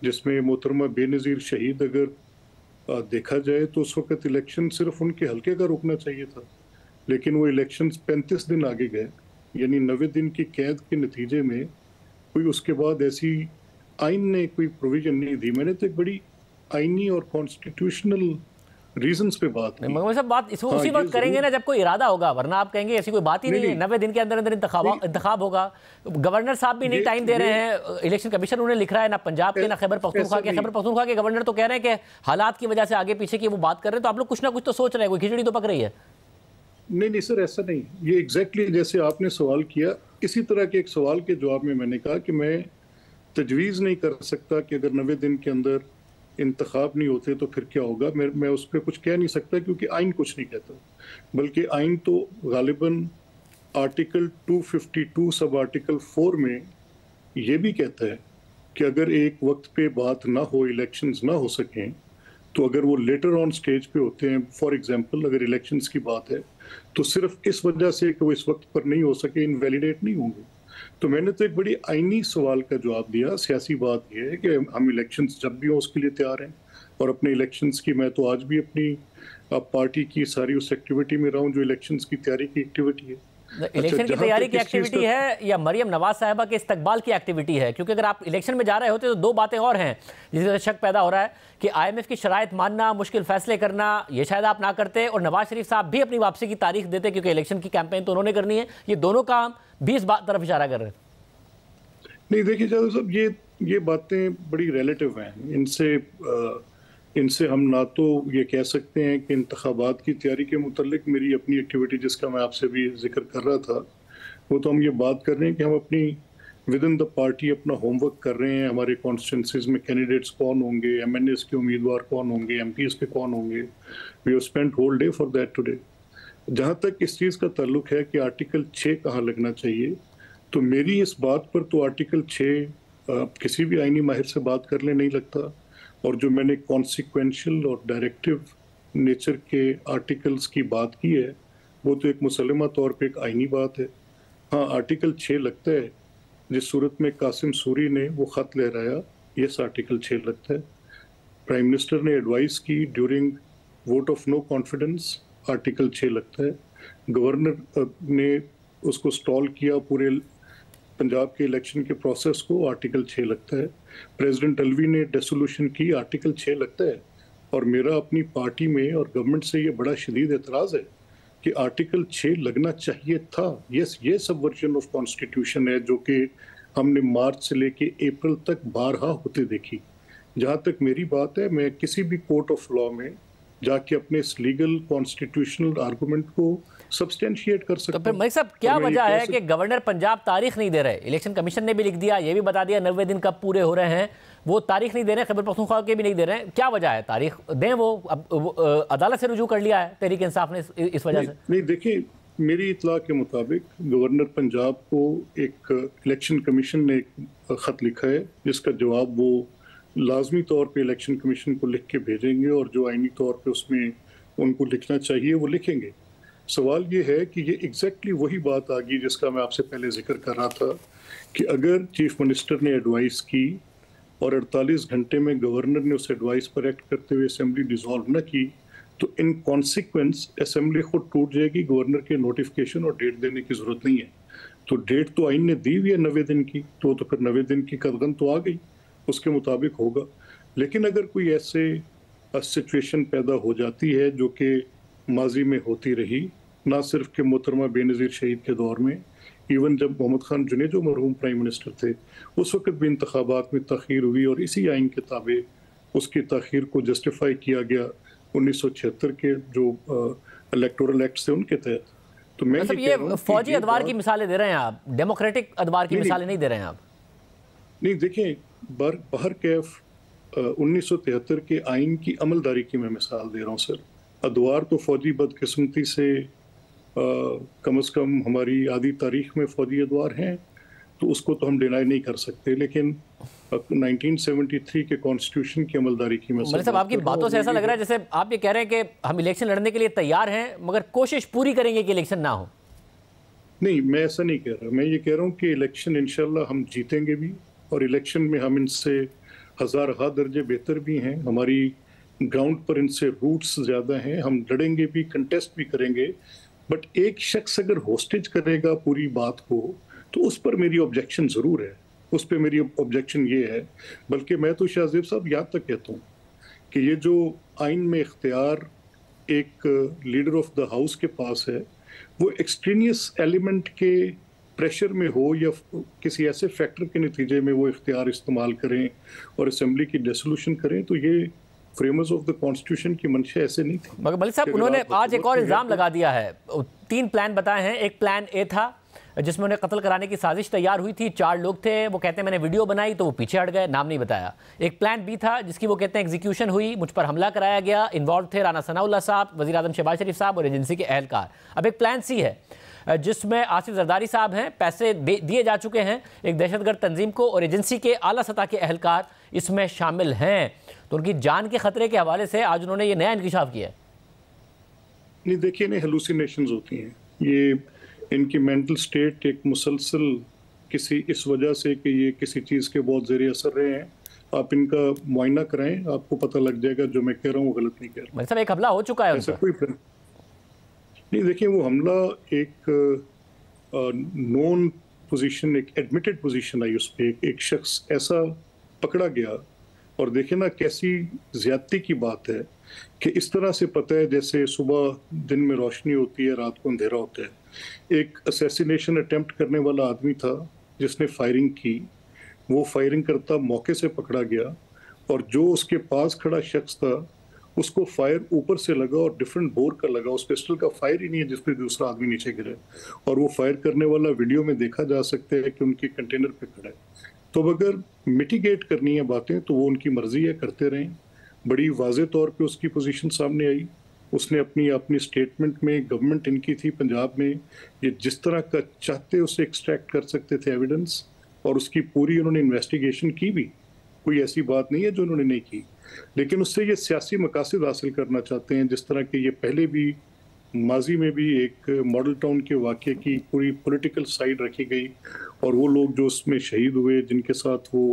जिसमें मोहतरमा बेनज़ीर शहीद अगर देखा जाए तो उस वक्त इलेक्शन सिर्फ उनके हल्के का रुकना चाहिए था, लेकिन वो इलेक्शन 35 दिन आगे गए, यानी 90 दिन की कैद के नतीजे में कोई उसके बाद ऐसी आइन ने कोई प्रोविजन नहीं दी। मैंने तो एक बड़ी आइनी और कॉन्स्टिट्यूशनल रीजंस पे बात की। मगर सब बात इसमें उसी वक्त करेंगे ना जब कोई इरादा होगा, वरना आप कहेंगे ऐसी कोई बात ही नहीं है। 90 दिन के अंदर अंदर इंतखाब होगा। गवर्नर साहब भी नहीं टाइम दे रहे हैं, इलेक्शन कमीशन उन्हें लिख रहा है, ना पंजाब के ना खैबर पख्तूनख्वा के। खैबर पख्तूनख्वा के गवर्नर तो कह रहे हैं कि हालात की वजह से आगे पीछे की वो बात कर रहे हैं, तो आप लोग कुछ ना कुछ तो सोच रहे हैं, कोई खिचड़ी तो पक रही है। नहीं सर, ऐसा नहीं। ये एग्जैक्टली जैसे आपने सवाल किया, इसी तरह के एक सवाल के जवाब में मैंने कहा कि मैं तजवीज़ नहीं कर सकता कि अगर 90 दिन के अंदर इंतखाब नहीं होते तो फिर क्या होगा। मैं उस पर कुछ कह नहीं सकता, क्योंकि आइन कुछ नहीं कहता, बल्कि आइन तो गालिबन आर्टिकल 252 सब आर्टिकल 4 में ये भी कहता है कि अगर एक वक्त पे बात ना हो, इलेक्शंस ना हो सकें, तो अगर वो लेटर ऑन स्टेज पे होते हैं, फॉर एग्जांपल अगर इलेक्शंस की बात है, तो सिर्फ इस वजह से कि वो इस वक्त पर नहीं हो सके इनवैलिडेट नहीं होंगे। तो मैंने तो एक बड़ी आईनी सवाल का जवाब दिया। सियासी बात यह है कि हम इलेक्शंस जब भी हो उसके लिए तैयार हैं, और अपने इलेक्शंस की मैं तो आज भी अपनी पार्टी की सारी उस एक्टिविटी में रहा हूँ जो इलेक्शंस की तैयारी की एक्टिविटी है। इलेक्शन की तैयारी की एक्टिविटी है या मरियम नवाज साहिबा के इस्तकबाल की एक्टिविटी है? क्योंकि अगर आप इलेक्शन में जा रहे होते तो दो बातें और हैं जिससे शक पैदा हो रहा है कि IMF की शराइत मानना, मुश्किल फैसले करना, ये शायद आप ना करते और नवाज शरीफ साहब भी अपनी वापसी की तारीख देते, क्योंकि इलेक्शन की कैंपेन तो उन्होंने करनी है। ये दोनों काम भी इस बात तरफ इशारा कर रहे हैं। नहीं देखिए जादव साहब, ये बातें बड़ी रिलेटिव हैं। इनसे हम ना तो ये कह सकते हैं कि इंतखाबात की तैयारी के मुतल्लिक मेरी अपनी एक्टिविटी जिसका मैं आपसे भी जिक्र कर रहा था, वो तो हम ये बात कर रहे हैं कि हम अपनी विद इन द पार्टी अपना होमवर्क कर रहे हैं। हमारे कॉन्स्टिट्यूंसीज में कैंडिडेट्स कौन होंगे, MNAs के उम्मीदवार कौन होंगे, MPs के कौन होंगे। We have spent whole day for that today. जहाँ तक इस चीज़ का ताल्लुक है कि आर्टिकल 6 कहाँ लगना चाहिए, तो मेरी इस बात पर तो आर्टिकल 6 किसी भी आईनी माहिर से बात कर ले नहीं लगता। और जो मैंने कॉन्सिक्वेंशियल और डायरेक्टिव नेचर के आर्टिकल्स की बात की है, वो तो एक मुसलमा तौर पे एक आईनी बात है। हाँ, आर्टिकल 6 लगता है जिस सूरत में कासिम सूरी ने वो ख़त लहराया, यस आर्टिकल 6 लगता है। प्राइम मिनिस्टर ने एडवाइस की during vote of no confidence, article 6 लगता है। गवर्नर ने उसको स्टॉल किया पूरे पंजाब के इलेक्शन के प्रोसेस को, आर्टिकल 6 लगता है। प्रेसिडेंट अलवी ने डिसोल्यूशन की, आर्टिकल 6 लगता है। और मेरा अपनी पार्टी में और गवर्नमेंट से ये बड़ा शदीद एतराज़ है कि आर्टिकल 6 लगना चाहिए था। यस, ये सबवर्जन ऑफ कॉन्स्टिट्यूशन है जो कि हमने मार्च से लेके अप्रैल तक बारहा होते देखी। जहाँ तक मेरी बात है, मैं किसी भी कोर्ट ऑफ लॉ में जाके अपने इस लीगल कॉन्स्टिट्यूशनल आर्गूमेंट को सब्सटेंशिएट कर सकते हैं। तो फिर मलिक साहब क्या वजह है कि गवर्नर पंजाब तारीख नहीं दे रहे? इलेक्शन कमीशन ने भी लिख दिया, ये भी बता दिया 90 दिन कब पूरे हो रहे हैं, वो तारीख नहीं दे रहे, खैबर पख्तूनख्वा के भी नहीं दे रहे हैं। क्या वजह है? तारीख दें, वो अदालत से रुजू कर लिया है तहरीक इंसाफ ने इस वजह से। नहीं देखिए, मेरी इतला के मुताबिक गवर्नर पंजाब को एक इलेक्शन कमीशन ने एक ख़त लिखा है जिसका जवाब वो लाजमी तौर पे इलेक्शन कमीशन को लिख के भेजेंगे, और जो आईनी तौर पे उसमें उनको लिखना चाहिए वो लिखेंगे। सवाल ये है कि ये एग्जैक्टली वही बात आ गई जिसका मैं आपसे पहले जिक्र कर रहा था कि अगर चीफ मिनिस्टर ने एडवाइस की और 48 घंटे में गवर्नर ने उस एडवाइस पर एक्ट करते हुए असेंबली डिसॉल्व न की, तो इन कॉन्सिक्वेंस असेंबली खुद टूट जाएगी। गवर्नर के नोटिफिकेशन और डेट देने की ज़रूरत नहीं है। तो डेट तो आइन ने दी हुई है 90 दिन की, तो फिर 90 दिन की कदगन तो आ गई, उसके मुताबिक होगा। लेकिन अगर कोई ऐसे सिचुएशन पैदा हो जाती है जो कि माजी में होती रही, ना सिर्फ के मोहतरमा बेनज़ीर शहीद के दौर में, इवन जब मोहम्मद खान जुनेद जो मरहूम प्राइम मिनिस्टर थे उस वक्त भी इंतखाबात में तख़ीर हुई और इसी आइन के ताबे उसकी तख़ीर को जस्टिफाई किया गया 1976 के जो इलेक्टोरल एक्ट थे उनके तहत। तो मैं ये फौजी अदवार की मिसालें दे रहे हैं आप, डेमोक्रेटिक अदवार की मिसालें नहीं दे रहे हैं आप। नहीं देखिए, बहर कैफ 1973 के आइन की अमलदारी की मैं मिसाल दे रहा हूँ सर। अदवार तो फौजी बदकिस्मती से कम अज़ कम हमारी आधी तारीख में फौजी अदवार हैं, तो उसको तो हम डिनाई नहीं कर सकते। लेकिन 1973 के कॉन्स्टिट्यूशन की अमलदारी की मिसाल। मतलब आपकी बातों से ऐसा लग रहा है जैसे आप ये कह रहे हैं कि हम इलेक्शन लड़ने के लिए तैयार हैं मगर कोशिश पूरी करेंगे कि इलेक्शन ना हो। नहीं, मैं ऐसा नहीं कह रहा। मैं ये कह रहा हूँ कि इलेक्शन इंशाल्लाह हम जीतेंगे भी, और इलेक्शन में हम इनसे हज़ार दर्जे बेहतर भी हैं। हमारी ग्राउंड पर इनसे रूट्स ज़्यादा हैं, हम लड़ेंगे भी, कंटेस्ट भी करेंगे। बट एक शख्स अगर होस्टेज करेगा पूरी बात को, तो उस पर मेरी ऑब्जेक्शन ज़रूर है। उस पर मेरी ऑब्जेक्शन ये है, बल्कि मैं तो शाहजेब साहब याद तक कहता हूँ कि ये जो आइन में इख्तियार एक लीडर ऑफ द हाउस के पास है, वो एक्सट्रीनियस एलिमेंट के प्रेशर में हो या किसी ऐसे फैक्टर के नतीजे में वो इख्तियार इस्तेमाल करें और असेंबली की डिसोल्यूशन करें, तो ये फ्रेमर्स ऑफ द कॉन्स्टिट्यूशन की मंशा ऐसे नहीं थी। मगर मलिक साहब, उन्होंने आज एक और इल्ज़ाम लगा दिया है। 3 प्लान बताए हैं। एक प्लान ए था जिसमें उन्हें कत्ल कराने की साजिश तैयार हुई थी। 4 लोग थे। वो कहते हैं मैंने वीडियो बनाई तो वो पीछे हट गए, नाम नहीं बताया। एक प्लान बी था जिसकी वो कहते हैं एग्जीक्यूशन हुई, मुझ पर हमला कराया गया। इन्वॉल्व थे राना सनाउल्लाह साहब, वज़ीर आज़म शहबाज शरीफ साहब और एजेंसी के एहलकार। अब एक प्लान सी है जिसमें आसिफ जरदारी साहब हैं, पैसे दिए जा चुके हैं एक दहशतगर्द तंजीम को, और एजेंसी के आला सतह के एहलकार इसमें शामिल हैं। तो उनकी जान के खतरे के हवाले से आज उन्होंने ये नया इंकिशाफ किया है। नहीं देखिए, इन्हें हेलुसिनेशंस होती हैं, ये इनकी मेंटल स्टेट एक मुसलसल किसी इस वजह से कि ये किसी चीज़ के बहुत ज़ेरे असर रहे हैं। आप इनका मुआयना कराएं, आपको पता लग जाएगा जो मैं कह रहा हूँ वो गलत नहीं कह रहा। मतलब एक हमला हो चुका है ऐसा कोई नहीं। देखिए, वो हमला एक नॉन पोजीशन, एक एडमिटेड पोजीशन आई उस पर, एक शख्स ऐसा पकड़ा गया। और देखिए ना कैसी ज्यादती की बात है कि इस तरह से पता है जैसे सुबह दिन में रोशनी होती है, रात को अंधेरा होता है। एक असैसिनेशन अटेम्प्ट करने वाला आदमी था जिसने फायरिंग की, वो फायरिंग करता मौके से पकड़ा गया, और जो उसके पास खड़ा शख्स था उसको फायर ऊपर से लगा और डिफरेंट बोर का लगा। उस पिस्टल का फायर ही नहीं है जिस पर दूसरा आदमी नीचे गिरा, और वो फायर करने वाला वीडियो में देखा जा सकता है कि उनके कंटेनर पे खड़ा है। तो अगर मिटिगेट करनी है बातें तो वो उनकी मर्जी है, करते रहें। बड़ी वाज़े तौर पे उसकी पोजीशन सामने आई। उसने अपनी स्टेटमेंट में, गवर्नमेंट इनकी थी पंजाब में, ये जिस तरह का चाहते उसे एक्सट्रैक्ट कर सकते थे एविडेंस, और उसकी पूरी उन्होंने इन्वेस्टिगेशन की भी। कोई ऐसी बात नहीं है जो उन्होंने नहीं की, लेकिन उससे ये सियासी मकासद हासिल करना चाहते हैं। जिस तरह के ये पहले भी माजी में भी एक मॉडल टाउन के वाक़े की पूरी पॉलिटिकल साइड रखी गई, और वो लोग जो उसमें शहीद हुए, जिनके साथ वो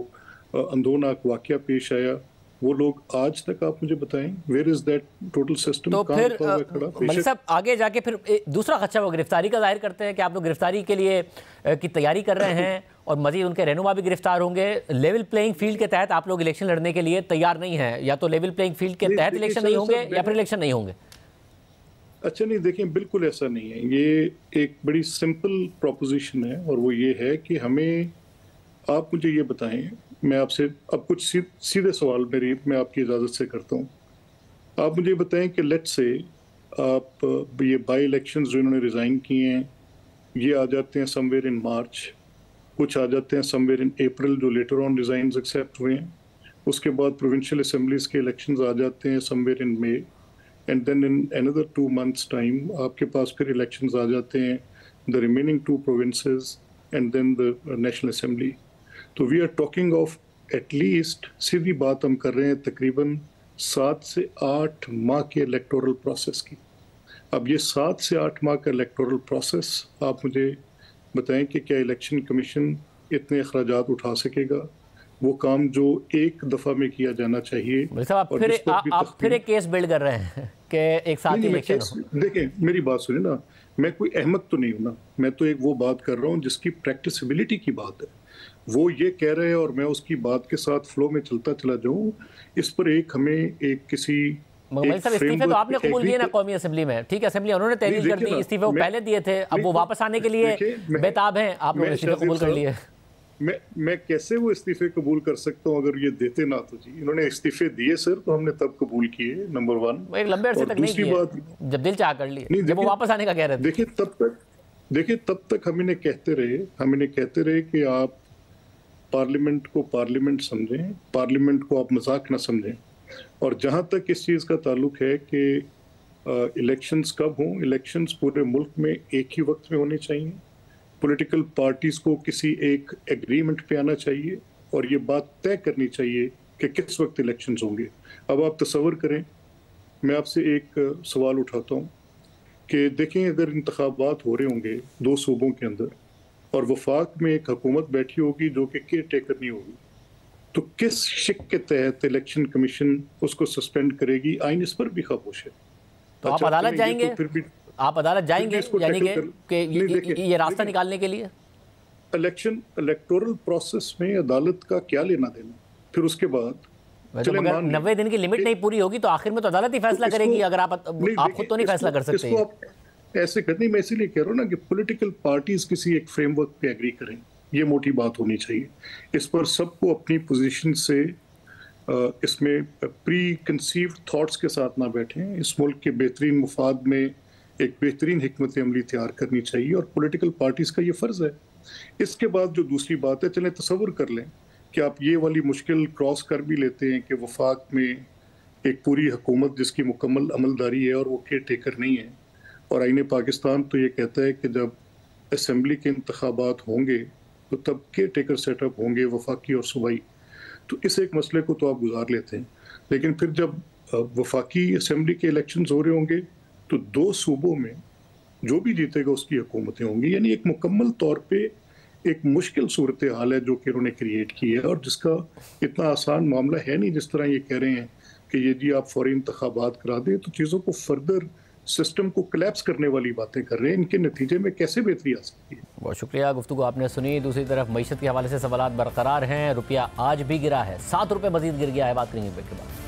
अंदोनाक वाक़या पेश आया, वो लोग आज तक आप मुझे बताएं where is that total system. तो फिर मलिक साहब आगे जाके फिर दूसरा खदशा वो गिरफ्तारी का जाहिर करते हैं कि आप लोग गिरफ्तारी के लिए की तैयारी कर रहे हैं, और मजीद उनके रहनुमा भी गिरफ्तार होंगे। लेवल प्लेइंग फील्ड के तहत आप लोग इलेक्शन लड़ने के लिए तैयार नहीं है, या तो लेवल प्लेइंग फील्ड के तहत इलेक्शन नहीं होंगे या फिर इलेक्शन नहीं होंगे। अच्छा नहीं, देखिए बिल्कुल ऐसा नहीं है। ये एक बड़ी सिंपल प्रोपोजिशन है, और वो ये है कि हमें, आप मुझे ये बताएं, मैं आपसे अब कुछ सीधे सवाल मैं आपकी इजाज़त से करता हूँ। आप मुझे बताएं कि लेट्स से आप ये बाई इलेक्शंस जो इन्होंने रिज़ाइन किए हैं, ये आ जाते हैं समवेयर इन मार्च, कुछ आ जाते हैं समवेयर इन अप्रैल जो लेटर ऑन रिज़ाइंस एक्सेप्ट हुए हैं। उसके बाद प्रोविंशियल असेंबलीज के इलेक्शंस आ जाते हैं somewhere in May, and then in another 2 months time आपके पास फिर इलेक्शंस आ जाते हैं, the remaining 2 provinces and then the national assembly. तो we are talking of at least, सीधी बात हम कर रहे हैं, तकरीबन 7 से 8 माह के इलेक्टोरल प्रोसेस की। अब ये 7 से 8 माह का इलेक्टोरल प्रोसेस, आप मुझे बताएं कि क्या इलेक्शन कमीशन इतने अखराजात उठा सकेगा? वो काम जो एक दफ़ा में किया जाना चाहिए। आप फिर एक केस बिल्ड कर रहे हैं कि एक साथ इलेक्शन हो। देखिए मेरी बात सुनिए ना, मैं कोई अहमक तो नहीं हूँ ना, मैं तो एक वो बात कर रहा हूँ जिसकी प्रैक्टिसिबिलिटी की बात है। वो ये कह रहे हैं और मैं उसकी बात के साथ फ्लो में चलता चला जाऊँ, इस पर एक हमें एक किसी इस्तीफे तो आपने कबूल किए ना कौमी असेंबली में, ठीक है, असेंबली उन्होंने तहरीर कर दी, इस्तीफे वो पहले दिए थे, अब वो वापस आने के लिए बेताब हैं, आप लोगों ने इस्तीफे कबूल कर लिए। मैं कैसे वो इस्तीफे कबूल कर सकता हूँ अगर ये देते ना? तो जी इन्होंने इस्तीफे दिए सर, तो हमने तब कबूल किए, नंबर 1। एक लंबे अरसे तक नहीं किए, जब दिल चाह कर लिए, जब वो वापस आने का कह रहे थे। देखिए तब तक हम इन्हें कहते रहे कि आप पार्लियामेंट को पार्लियामेंट समझें, पार्लियामेंट को आप मजाक ना समझें। और जहाँ तक इस चीज़ का ताल्लुक है कि इलेक्शंस कब हों, इलेक्शंस पूरे मुल्क में एक ही वक्त में होने चाहिए। पॉलिटिकल पार्टीज़ को किसी एक एग्रीमेंट पे आना चाहिए और ये बात तय करनी चाहिए कि किस वक्त इलेक्शंस होंगे। अब आप तसव्वुर करें, मैं आपसे एक सवाल उठाता हूँ कि देखें, अगर इंतखाबात हो रहे होंगे 2 सूबों के अंदर और वफाक में एक हुकूमत बैठी होगी जो कि केयर टेकर नहीं होगी, तो किस शिक के तहत इलेक्शन कमीशन उसको सस्पेंड करेगी? आइन इस पर भी खामोश है। तो आप अदालत जाएंगे? फिर भी आप अदालत जाएंगे यानी कि ये रास्ता निकालने के लिए? इलेक्टोरल प्रोसेस में अदालत का क्या लेना देना? फिर उसके बाद तो अगर 90 दिन की लिमिट नहीं पूरी होगी तो आखिर में तो अदालत ही फैसला करेगी, अगर आप खुद तो नहीं फैसला कर सकते। ऐसे करनी, मैं इसीलिए कह रहा हूँ ना कि पॉलिटिकल पार्टीज किसी एक फ्रेमवर्क पे एग्री करें, ये मोटी बात होनी चाहिए। इस पर सबको अपनी पोजीशन से इसमें प्री कंसीव्ड थॉट्स के साथ ना बैठें। इस मुल्क के बेहतरीन मुफाद में एक बेहतरीन हिकमत अमली तैयार करनी चाहिए और पॉलिटिकल पार्टीज का ये फ़र्ज़ है। इसके बाद जो दूसरी बात है, चलें तसव्वुर कर लें कि आप ये वाली मुश्किल क्रॉस कर भी लेते हैं कि वफाक में एक पूरी हुकूमत जिसकी मुकम्मल अमलदारी है और वो केयर टेकर नहीं है, और आईन पाकिस्तान तो ये कहता है कि जब असम्बली के इंतखाबात होंगे तो तब केयर टेकर सेटअप होंगे वफाकी और सूबाई। तो इस एक मसले को तो आप गुजार लेते हैं, लेकिन फिर जब वफाकी असम्बली के इलेक्शंस हो रहे होंगे तो 2 सूबों में जो भी जीतेगा उसकी हुकूमतें होंगी। यानी एक मुकम्मल तौर पे एक मुश्किल सूरत हाल है जो कि उन्होंने क्रिएट की है, और जिसका इतना आसान मामला है नहीं जिस तरह ये कह रहे हैं कि ये जी आप फौरी इंतखाबात करा दें। तो चीज़ों को फर्दर सिस्टम को कोलैप्स करने वाली बातें कर रहे हैं। इनके नतीजे में कैसे बेहतरी आ सकती है। बहुत शुक्रिया, गुफ्तगू आपने सुनी। दूसरी तरफ मईशत के हवाले से सवालात बरकरार हैं। रुपया आज भी गिरा है, 7 रुपये मजीद गिर गया है। बात करेंगे ब्रेक के बाद।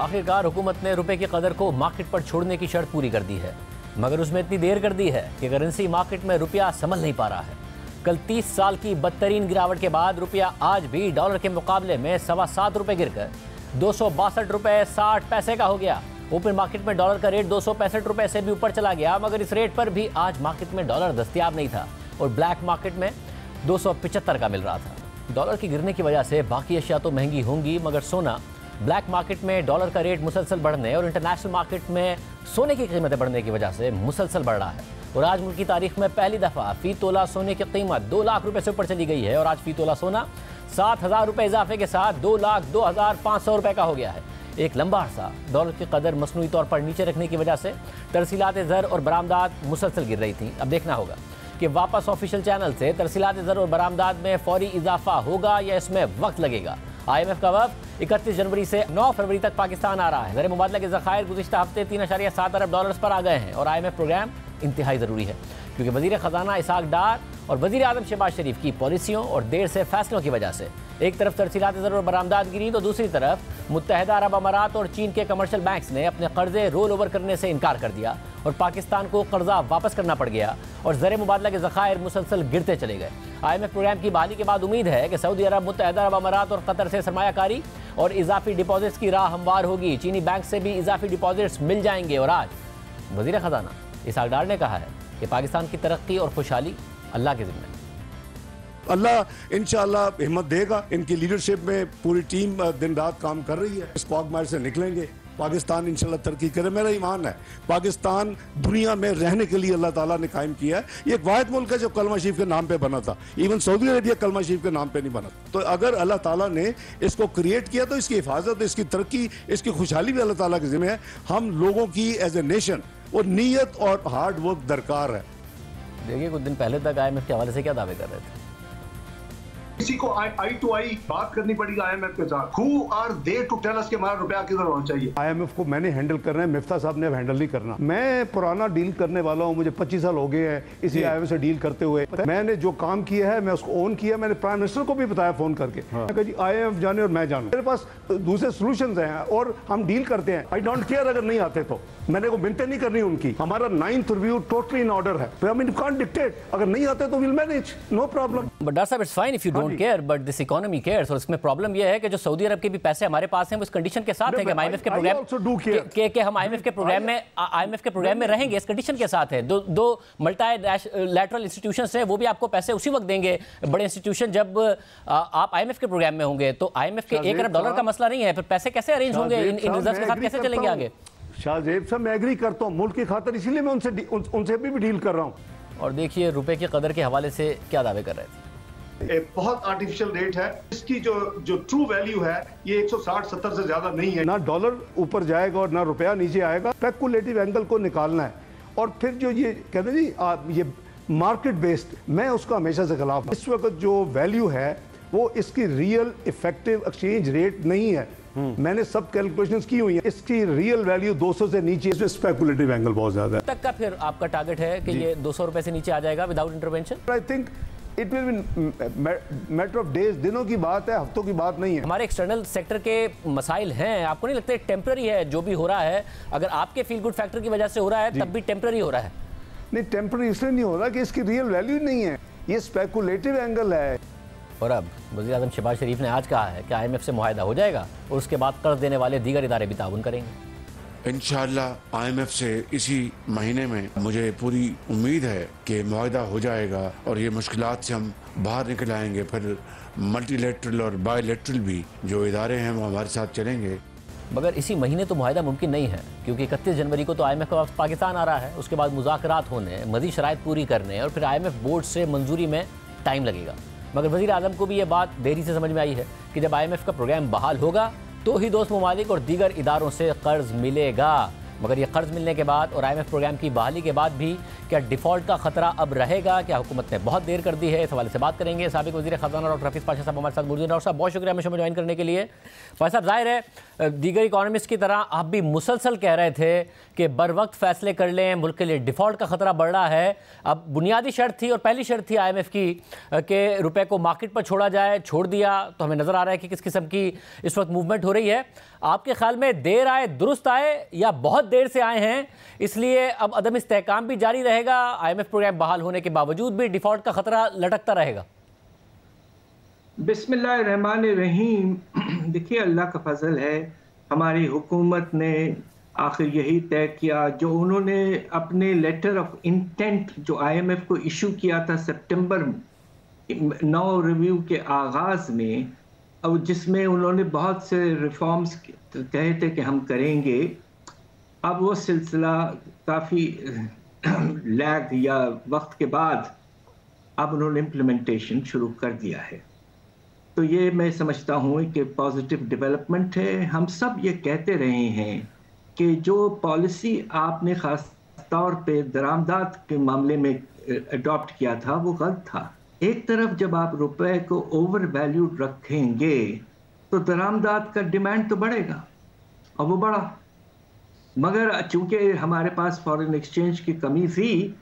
आखिरकार हुकूमत ने रुपए की कदर को मार्केट पर छोड़ने की शर्त पूरी कर दी है, मगर उसमें इतनी देर कर दी है कि करेंसी मार्केट में रुपया संभल नहीं पा रहा है। कल 30 साल की बदतरीन गिरावट के बाद रुपया आज भी डॉलर के मुकाबले में 7.25 रुपये गिरकर 262 रुपये 60 पैसे का हो गया। ओपन मार्केट में डॉलर का रेट 265 रुपये से भी ऊपर चला गया, मगर इस रेट पर भी आज मार्केट में डॉलर दस्तयाब नहीं था और ब्लैक मार्केट में 275 का मिल रहा था। डॉलर की गिरने की वजह से बाकी अशिया तो महंगी होंगी, मगर सोना ब्लैक मार्केट में डॉलर का रेट मुसलसल बढ़ने और इंटरनेशनल मार्केट में सोने की कीमतें बढ़ने की वजह से मुसलसल बढ़ रहा है। और आज मुल्क की तारीख में पहली दफ़ा फ़ी तोला सोने की कीमत 2 लाख रुपए से ऊपर चली गई है और आज फ़ी तोला सोना 7,000 रुपये इजाफे के साथ 2,02,500 रुपये का हो गया है। एक लंबा अर्सा डॉलर की कदर मसनूई तौर पर नीचे रखने की वजह से तरसीलात ज़र और बरामदात मुसलसल गिर रही थी। अब देखना होगा कि वापस ऑफिशियल चैनल से तरसीलात ज़र और बरामदात में फौरी इजाफा होगा या इसमें वक्त लगेगा। IMF का वफ़द 31 जनवरी से 9 फरवरी तक पाकिस्तान आ रहा है। ज़र मुबादला के ज़खायर गुज़िश्ता हफ्ते 3.7 अरब डॉलर्स पर आ गए हैं और IMF प्रोग्राम इंतहाई ज़रूरी है, क्योंकि वज़ीर ख़जाना इसहाक डार और वज़ीर आज़म शहबाज शरीफ की पॉलिसियों और देर से फैसलों की वजह से एक तरफ तरसीलात ज़र और बरामदात गिरी तो दूसरी तरफ मुत्तहिदा अरब अमारात और चीन के कमर्शियल बैंक्स ने अपने कर्जे रोल ओवर करने से इनकार कर दिया और पाकिस्तान को कर्जा वापस करना पड़ गया और ज़र मुबादला के ज़खायर मुसलसल गिरते चले गए। IMF प्रोग्राम की बहाली के बाद उम्मीद है कि सऊदी अरब, मुत्तहिदा अरब अमारात और कतर से सरमायाकारी और इजाफी डिपॉजिट्स की राह हमवार होगी। चीनी बैंक से भी इजाफी डिपॉजिट्स मिल जाएंगे और आज वज़ीर ख़जाना इसहाक डार ने कहा है कि पाकिस्तान की तरक्की और खुशहाली अल्लाह के ज़िम्मे। अल्लाह इंशाअल्लाह हिम्मत देगा। इनकी लीडरशिप में पूरी टीम दिन रात काम कर रही है। इस क्वागमायर से निकलेंगे, पाकिस्तान इंशाल्लाह तरक्की करे। मेरा ईमान है पाकिस्तान दुनिया में रहने के लिए अल्लाह ताला ने कायम किया है। ये एक वाहिद मुल्क है जो कलमा शरीफ के नाम पे बना था। इवन सऊदी अरेबिया कलमा शरीफ के नाम पे नहीं बना। तो अगर अल्लाह ताला ने इसको क्रिएट किया तो इसकी हिफाजत, इसकी तरक्की, इसकी खुशहाली भी अल्लाह ताला के ज़िम्मे है। हम लोगों की एज ए नेशन वो नीयत और हार्ड वर्क दरकार है। देखिए, कुछ दिन पहले तक IMF के हवाले से क्या दावे कर रहे थे। किसी को आई टू आई बात करनी पड़ेगी IMF के साथ। Who are they to tell us कि हमारा रुपया किधर होना चाहिए। IMF को मैंने हैंडल करना है, मिफ्ता साहब ने अब हैंडल नहीं करना। मैं पुराना डील करने वाला हूँ, मुझे 25 साल हो गए हैं इसी IMF से डील करते हुए। मैंने जो काम किया है मैं उसको ओन किया। मैंने प्राइम मिनिस्टर को भी बताया फोन करके, मैं कहा जी IMF जाने और मैं जानूं। मेरे पास दूसरे सोल्यूशन हैं और हम डील करते हैं। आई डोंट केयर अगर नहीं आते तो मैंने को मिनटें नहीं करनी उनकी। हमारा 9th review totally in order है। I mean, you can't dictate। अगर नहीं आते तो will manage, no problem. But doctor साहब, it's fine if you don't care, but this economy cares. और इसमें प्रॉब्लम यह है कि जो सऊदी अरब के भी पैसे हमारे पास हैं वो इस कंडीशन के साथ है कि हम IMF के प्रोग्राम के हम IMF के प्रोग्राम में रहेंगे। इस कंडीशन के साथ है। दो मल्टीलैटरल इंस्टीट्यूशंस हैं, वो भी आपको पैसे उसी वक्त देंगे, बड़े इंस्टीट्यूशन, जब आप IMF के प्रोग्राम में होंगे। तो IMF के 1 अरब डॉलर का मसला नहीं है, फिर पैसे कैसे अरेंज होंगे, इन रिजर्व्स के साथ कैसे चलेंगे आगे। शाहजेब साहब, मैं एग्री करता हूँ मुल्क की खातिर, इसीलिए मैं उनसे भी डील कर रहा हूँ। और देखिए, रुपए की कदर के हवाले से क्या दावे कर रहे थे। एक बहुत आर्टिफिशियल रेट है। इसकी जो ट्रू वैल्यू है ये 160-70 से ज्यादा नहीं है। ना डॉलर ऊपर जाएगा और ना रुपया नीचे आएगा। स्पेकुलेटिव एंगल को निकालना है और फिर जो ये कहते हैं जी ये मार्केट बेस्ड, मैं उसका हमेशा से खिलाफ। इस वक्त जो वैल्यू है वो इसकी रियल इफेक्टिव एक्सचेंज रेट नहीं है। मैंने सब कैलकुलेशंस की हुई है, इसकी रियल वैल्यू 200 से नीचे। इसमें स्पेकुलेटिव एंगल बहुत ज्यादा है। तक का फिर आपका टारगेट है कि ये 200 रुपए से नीचे आ जाएगा without intervention. I think it will be matter of days, दिनों की बात है, हफ्तों की बात नहीं है। हमारे एक्सटर्नल सेक्टर के मसाइल हैं, आपको नहीं लगता टेम्पररी है जो भी हो रहा है? अगर आपके फील गुड फैक्टर की वजह से हो रहा है तब भी टेम्पररी हो रहा है। नहीं, टेम्पररी इसलिए नहीं हो रहा कि इसकी रियल वैल्यू नहीं है, ये स्पेकुलेटिव एंगल है। और अब वज़ीर आज़म शहबाज शरीफ ने आज कहा है कि IMF से मुआहदा हो जाएगा और उसके बाद कर्ज देने वाले दीगर इदारे भी ताउन करेंगे। इंशाअल्लाह IMF से इसी महीने में मुझे पूरी उम्मीद है कि मुआहदा हो जाएगा और ये मुश्किलात से हम बाहर निकल आएंगे। फिर मल्टीलेटरल और बायलेटरल भी जो इदारे हैं वो हमारे साथ चलेंगे। मगर इसी महीने तो मुआहदा मुमकिन नहीं है, क्योंकि 31 जनवरी को तो IMF का पाकिस्तान आ रहा है, उसके बाद मुज़ाकरात होने, मज़ीद शराइत पूरी करने और फिर IMF बोर्ड से मंजूरी में टाइम लगेगा। मगर वज़ीर आज़म को भी ये बात देरी से समझ में आई है कि जब IMF का प्रोग्राम बहाल होगा तो ही दोस्त ममालिक और दीगर इदारों से कर्ज मिलेगा। मगर ये कर्ज मिलने के बाद और IMF प्रोग्राम की बहाली के बाद भी क्या डिफ़ॉल्ट का खतरा अब रहेगा? क्या हुकूमत ने बहुत देर कर दी है? इस हवाले से बात करेंगे। साबिक वज़ीर ख़ज़ाना डॉक्टर हफीज़ पाशा साहब हमारे साथ मौजूद हैं। डॉक्टर साहब बहुत शुक्रिया हमें ज्वाइन करने के लिए। भाई साहब, ज़ाहिर है दीगर इकॉनमिस्ट की तरह आप भी मुसलसल कह रहे थे कि बर वक्त फ़ैसले कर लें, मुल्क के लिए डिफ़ॉल्ट का ख़तरा बढ़ रहा है। अब बुनियादी शर्त थी और पहली शर्त थी IMF की कि रुपए को मार्केट पर छोड़ा जाए, छोड़ दिया तो हमें नज़र आ रहा है कि किस किस्म की इस वक्त मूवमेंट हो रही है। आपके ख्याल में देर आए दुरुस्त आए या बहुत देर से आए हैं, इसलिए अब अदम इस्तेहकाम भी जारी रहेगा, IMF प्रोग्राम बहाल होने के बावजूद भी डिफ़ॉल्ट का ख़तरा लटकता रहेगा? बिस्मिल्लाहिर्रहमानिर्रहीम। देखिए, अल्लाह का फजल है, हमारी हुकूमत ने आखिर यही तय किया जो उन्होंने अपने लेटर ऑफ इंटेंट जो IMF को इशू किया था सितंबर 9 रिव्यू के आगाज़ में, और जिसमें उन्होंने बहुत से रिफॉर्म्स कहे थे कि हम करेंगे। अब वो सिलसिला काफ़ी लैग या वक्त के बाद अब उन्होंने इम्प्लीमेंटेशन शुरू कर दिया है। तो ये मैं समझता हूँ कि पॉजिटिव डेवलपमेंट है। हम सब ये कहते रहे हैं कि जो पॉलिसी आपने ख़ास तौर पे दरामदात के मामले में अडॉप्ट किया था वो गलत था। एक तरफ जब आप रुपए को ओवर वैल्यूड रखेंगे तो दरामदात का डिमांड तो बढ़ेगा, और वो बढ़ा। मगर चूंकि हमारे पास फॉरेन एक्सचेंज की कमी थी,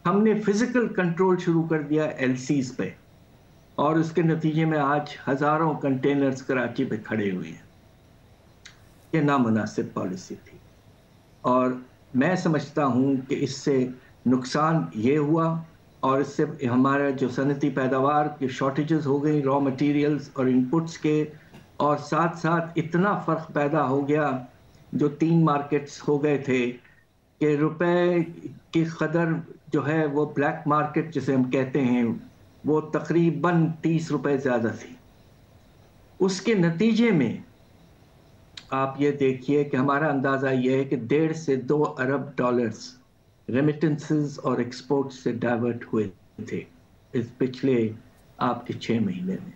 हमने फिजिकल कंट्रोल शुरू कर दिया LCs पे, और उसके नतीजे में आज हज़ारों कंटेनर्स कराची पे खड़े हुए हैं। ये नामुनासिब पॉलिसी थी, और मैं समझता हूँ कि इससे नुकसान ये हुआ, और इससे हमारा जो सनती पैदावार की शॉर्टेजेस हो गई रॉ मटेरियल्स और इनपुट्स के, और साथ साथ इतना फ़र्क पैदा हो गया जो 3 मार्केट्स हो गए थे कि रुपए की कदर जो है वो ब्लैक मार्केट जिसे हम कहते हैं वो तकरीबन 30 रुपए ज़्यादा थी। उसके नतीजे में आप ये देखिए कि हमारा अंदाज़ा ये है कि 1.5 से 2 अरब डॉलर्स रेमिटेंसेस और एक्सपोर्ट से डाइवर्ट हुए थे इस पिछले आपके 6 महीने में।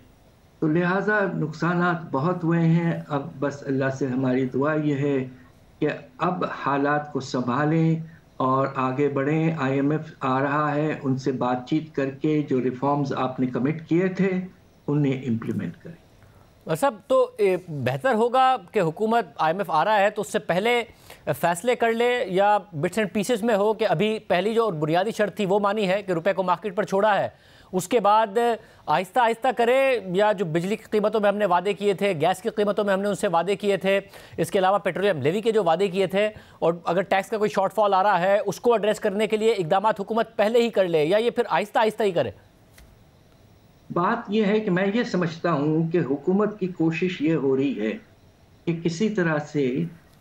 तो लिहाजा नुकसानात बहुत हुए हैं। अब बस अल्लाह से हमारी दुआ ये है कि अब हालात को संभालें और आगे बढ़ें। IMF आ रहा है, उनसे बातचीत करके जो रिफॉर्म्स आपने कमिट किए थे उन्हें इम्प्लीमेंट करें। सब तो बेहतर होगा कि हुकूमत IMF आ रहा है तो उससे पहले फैसले कर ले, या बिट्स एंड पीसेस में हो कि अभी पहली जो बुनियादी शर्त थी वो मानी है कि रुपए को मार्केट पर छोड़ा है, उसके बाद आहिस्ता आहिस्ता करे, या जो बिजली की कीमतों में हमने वादे किए थे, गैस की कीमतों में हमने उनसे वादे किए थे, इसके अलावा पेट्रोलियम लेवी के जो वादे किए थे, और अगर टैक्स का कोई शॉर्टफॉल आ रहा है उसको एड्रेस करने के लिए इकदाम हुकूमत पहले ही कर ले, या ये फिर आहिस्ता आहिस्ता ही करे? बात यह है कि मैं ये समझता हूँ कि हुकूमत की कोशिश ये हो रही है कि किसी तरह से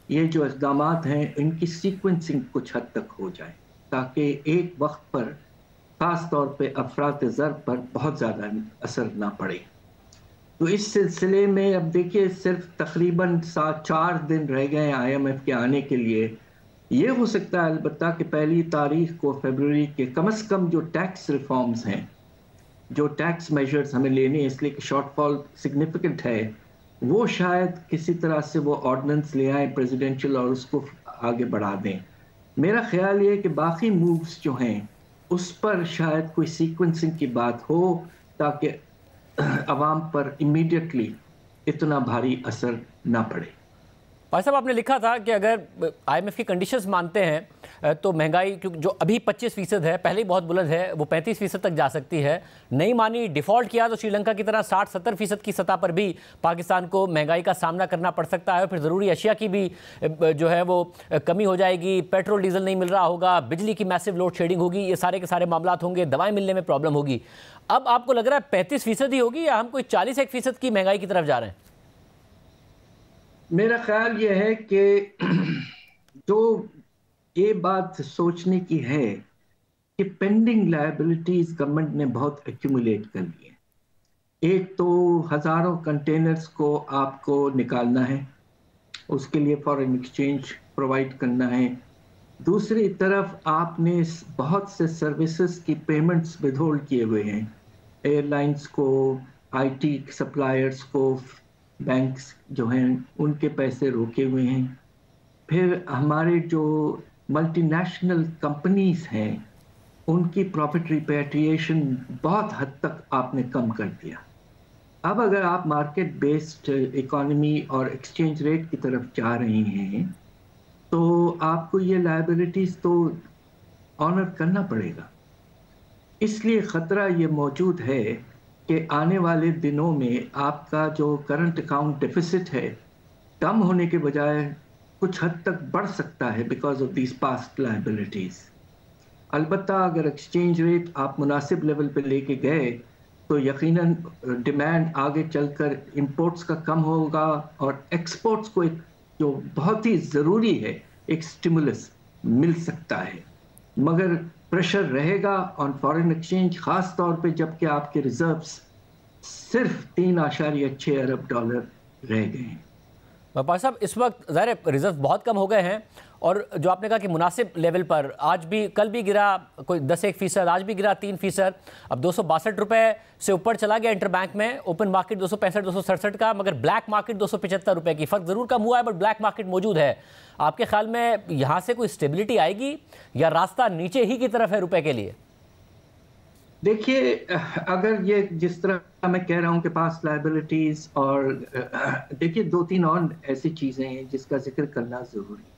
ये जो इक़दाम हैं इनकी सीक्वेंसिंग कुछ हद तक हो जाए, ताकि एक वक्त पर ख़ास तौर पे अफरात ज़र पर बहुत ज़्यादा असर ना पड़े। तो इस सिलसिले में अब देखिए सिर्फ तकरीबन 4 दिन रह गए IMF के आने के लिए। ये हो सकता है अलबत्ता कि 1 तारीख को फरवरी के कम से कम जो टैक्स रिफॉर्म्स हैं, जो टैक्स मेजर्स हमें लेने हैं इसलिए कि शॉर्टफॉल सिग्निफिकेंट है, वो शायद किसी तरह से वो ऑर्डिनेंस ले आए प्रेसिडेंशियल और उसको आगे बढ़ा दें। मेरा ख्याल ये कि बाकी मूव्स जो हैं उस पर शायद कोई सीक्वेंसिंग की बात हो, ताकि अवाम पर इमीडिएटली इतना भारी असर ना पड़े। भाई साहब, आपने लिखा था कि अगर IMF की कंडीशंस मानते हैं तो महंगाई जो अभी 25% है, पहले ही बहुत बुलंद है, वो 35% तक जा सकती है। नहीं मानी, डिफ़ॉल्ट किया तो श्रीलंका की तरह 60-70% की सतह पर भी पाकिस्तान को महंगाई का सामना करना पड़ सकता है। फिर ज़रूरी अशिया की भी जो है वो कमी हो जाएगी, पेट्रोल डीजल नहीं मिल रहा होगा, बिजली की मैसिव लोड शेडिंग होगी, ये सारे के सारे मामला होंगे, दवाएँ मिलने में प्रॉब्लम होगी। अब आपको लग रहा है 35% ही होगी, या हम कोई 40-1% की महंगाई की तरफ जा रहे हैं? मेरा ख्याल ये है कि तो ये बात सोचने की है कि पेंडिंग लायबिलिटीज गवर्नमेंट ने बहुत एक्यूमुलेट कर ली है। एक तो हजारों कंटेनर्स को आपको निकालना है, उसके लिए फॉरेन एक्सचेंज प्रोवाइड करना है। दूसरी तरफ आपने बहुत से सर्विसेज की पेमेंट्स विथहोल्ड किए हुए हैं, एयरलाइंस को, आईटी सप्लायर्स को, बैंक्स जो हैं उनके पैसे रोके हुए हैं। फिर हमारे जो मल्टीनेशनल कंपनीज हैं उनकी प्रॉफिट रिपेट्रिएशन बहुत हद तक आपने कम कर दिया। अब अगर आप मार्केट बेस्ड इकोनॉमी और एक्सचेंज रेट की तरफ जा रहे हैं तो आपको ये लायबिलिटीज तो ऑनर करना पड़ेगा। इसलिए ख़तरा ये मौजूद है कि आने वाले दिनों में आपका जो करंट अकाउंट डेफिसिट है कम होने के बजाय कुछ हद तक बढ़ सकता है because of these past liabilities. अलबत्ता अगर एक्सचेंज रेट आप मुनासिब लेवल पे लेके गए तो यकीनन डिमांड आगे चलकर इंपोर्ट्स का कम होगा और एक्सपोर्ट्स को एक जो बहुत ही ज़रूरी है एक स्टिमुलस मिल सकता है, मगर प्रेशर रहेगा ऑन फॉरेन एक्सचेंज, ख़ास तौर पे जबकि आपके रिजर्व्स सिर्फ 3.6 अरब डॉलर रह गए हैं। व्यापारी साहब, इस वक्त ज़ाहिर रिजर्व बहुत कम हो गए हैं और जो आपने कहा कि मुनासिब लेवल पर आज भी, कल भी गिरा कोई 10-1%, आज भी गिरा 3%, अब 262 रुपये से ऊपर चला गया इंटर बैंक में। ओपन मार्केट 265-267 का, मगर ब्लैक मार्केट 275 रुपये की। फ़र्क ज़रूर कम हुआ है बट ब्लैक मार्केट मौजूद है। आपके ख्याल में यहाँ से कोई स्टेबिलिटी आएगी या रास्ता नीचे ही की तरफ है रुपये के लिए? देखिए, अगर ये जिस तरह मैं कह रहा हूँ कि पास लायबिलिटीज़ और देखिए 2-3 और ऐसी चीज़ें हैं जिसका जिक्र करना ज़रूरी है।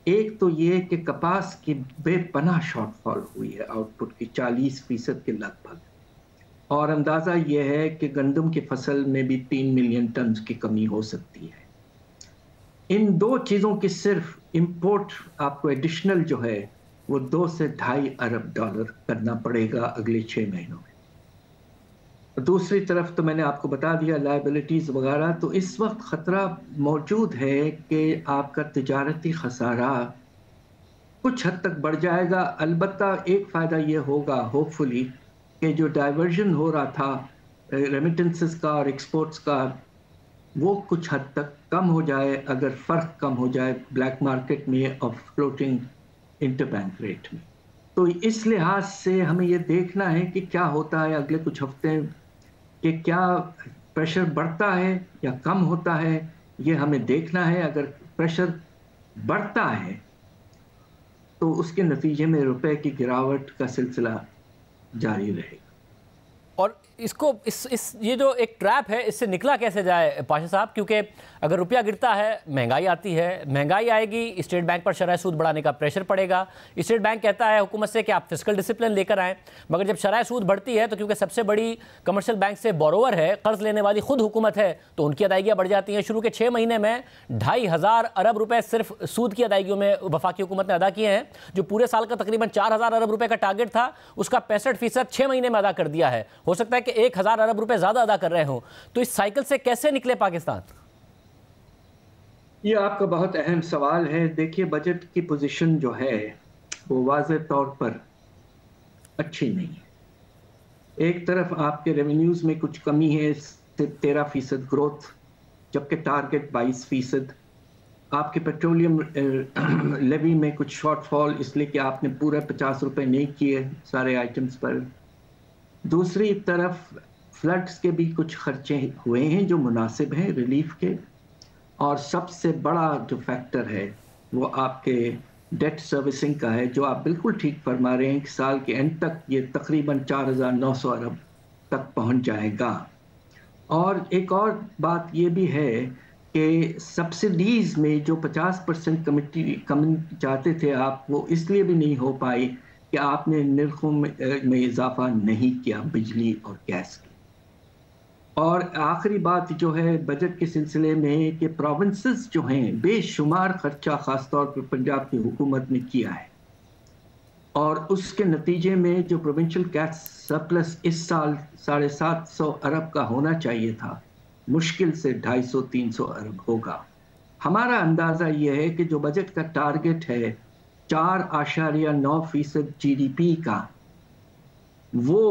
एक तो ये कि कपास की बेपनाह शॉर्टफॉल हुई है आउटपुट की 40% के लगभग, और अंदाज़ा ये है कि गंदम की फसल में भी 3 मिलियन टन की कमी हो सकती है। इन दो चीज़ों की सिर्फ इंपोर्ट आपको एडिशनल जो है वो 2 से 2.5 अरब डॉलर करना पड़ेगा अगले 6 महीनों में। दूसरी तरफ तो मैंने आपको बता दिया लायबिलिटीज़ वगैरह, तो इस वक्त ख़तरा मौजूद है कि आपका तिजारती खसारा कुछ हद तक बढ़ जाएगा। अलबत्ता एक फ़ायदा ये होगा होपफुली कि जो डाइवर्जन हो रहा था रेमिटेंसेस का और एक्सपोर्ट्स का, वो कुछ हद तक कम हो जाए अगर फ़र्क कम हो जाए ब्लैक मार्केट में और फ्लोटिंग इंटरबैंक रेट में। तो इस लिहाज से हमें ये देखना है कि क्या होता है अगले कुछ हफ्ते, कि क्या प्रेशर बढ़ता है या कम होता है, ये हमें देखना है। अगर प्रेशर बढ़ता है तो उसके नतीजे में रुपए की गिरावट का सिलसिला जारी रहेगा। और इसको ये जो एक ट्रैप है इससे निकला कैसे जाए पाशा साहब? क्योंकि अगर रुपया गिरता है महंगाई आती है, महंगाई आएगी, स्टेट बैंक पर शरह सूद बढ़ाने का प्रेशर पड़ेगा। स्टेट बैंक कहता है हुकूमत से कि आप फिस्कल डिसिप्लिन लेकर आएँ, मगर जब शरह सूद बढ़ती है तो क्योंकि सबसे बड़ी कमर्शियल बैंक से बोरोवर है, कर्ज लेने वाली खुद हुकूमत है, तो उनकी अदायगियाँ बढ़ जाती हैं। शुरू के 6 महीने में 2,500 अरब रुपये सिर्फ सूद की अदायगियों में वफाकी हुकूमत ने अदा किए हैं। जो पूरे साल का तकरीबन 4,000 अरब रुपये का टारगेट था उसका 65% 6 महीने में अदा कर दिया है। हो सकता है कि 1,000 अरब रुपए ज्यादा अदा कर रहे हो। तो इस साइकिल से कैसे निकले पाकिस्तान? ये आपका बहुत अहम सवाल है। देखिए, बजट की पोजीशन जो है वो वाज़ेह तौर पर अच्छी नहीं है। एक तरफ आपके रेवेन्यूज में कुछ कमी है, 13% ग्रोथ, जबकि टारगेट 22%। आपके पेट्रोलियम लेवी में कुछ शॉर्टफॉल इसलिए कि आपने पूरा 50 रुपये नहीं किए सारे आइटम्स पर। दूसरी तरफ फ्लड्स के भी कुछ खर्चे हुए हैं जो मुनासिब हैं रिलीफ के, और सबसे बड़ा जो फैक्टर है वो आपके डेट सर्विसिंग का है, जो आप बिल्कुल ठीक फरमा रहे हैं कि साल के एंड तक ये तकरीबन 4,900 अरब तक पहुंच जाएगा। और एक और बात ये भी है कि सब्सिडीज़ में जो 50% कम चाहते थे आप, वो इसलिए भी नहीं हो पाई कि आपने निर्खों में इजाफा नहीं किया बिजली और गैस की। और आखिरी बात जो है बजट के सिलसिले में कि प्रोविंसेस जो हैं बेशुमार खर्चा ख़ास तौर पर पंजाब की हुकूमत ने किया है, और उसके नतीजे में जो प्रोविंशियल कैश सरप्लस इस साल 750 अरब का होना चाहिए था, मुश्किल से 250-300 अरब होगा। हमारा अंदाज़ा ये है कि जो बजट का टारगेट है 4.9% GDP का, वो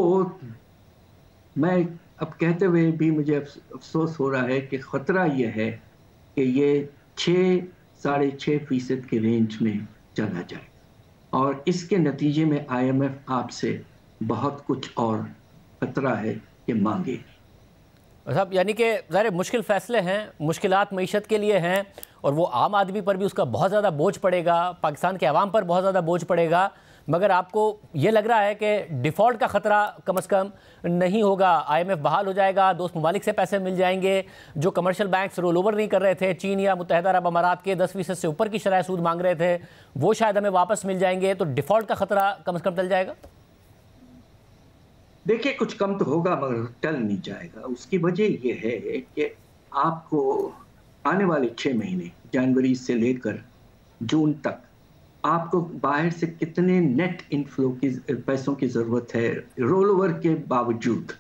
मैं अब कहते हुए भी मुझे अफसोस हो रहा है कि ख़तरा ये है कि ये 6-6.5% के रेंज में चला जाए और इसके नतीजे में IMF आपसे बहुत कुछ और ख़तरा है कि मांगे। साहब यानी कि ज़ाहिर मुश्किल फ़ैसले हैं, मुश्किलात मईशत के लिए हैं और वो आम आदमी पर भी उसका बहुत ज़्यादा बोझ पड़ेगा, पाकिस्तान के अवाम पर बहुत ज़्यादा बोझ पड़ेगा, मगर आपको ये लग रहा है कि डिफ़ॉल्ट का ख़तरा कम से कम नहीं होगा, IMF बहाल हो जाएगा, दोस्त ममालिक से पैसे मिल जाएंगे, जो कमर्शियल बैंक्स रोल ओवर नहीं कर रहे थे, चीन या मुत्तहिदा अरब अमारात के 10% से ऊपर की शरह सूद मांग रहे थे, वो शायद हमें वापस मिल जाएंगे, तो डिफ़ॉल्ट का ख़तरा कम से कम टल जाएगा। देखिए, कुछ कम तो होगा मगर टल नहीं जाएगा। उसकी वजह यह है कि आपको आने वाले 6 महीने जनवरी से लेकर जून तक आपको बाहर से कितने नेट इनफ्लो की पैसों की ज़रूरत है रोल ओवर के बावजूद,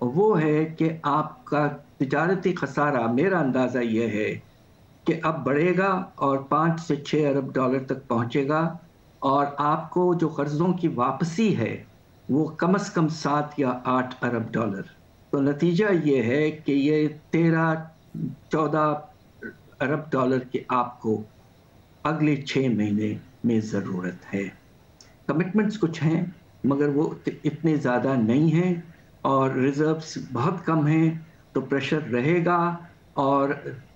वो है कि आपका तिजारती खसारा, मेरा अंदाज़ा यह है कि अब बढ़ेगा और 5 से 6 अरब डॉलर तक पहुंचेगा और आपको जो कर्ज़ों की वापसी है वो कम से कम 7 या 8 अरब डॉलर। तो नतीजा ये है कि ये 13-14 अरब डॉलर की आपको अगले 6 महीने में ज़रूरत है। कमिटमेंट्स कुछ हैं मगर वो इतने ज़्यादा नहीं हैं और रिज़र्व्स बहुत कम हैं, तो प्रेशर रहेगा और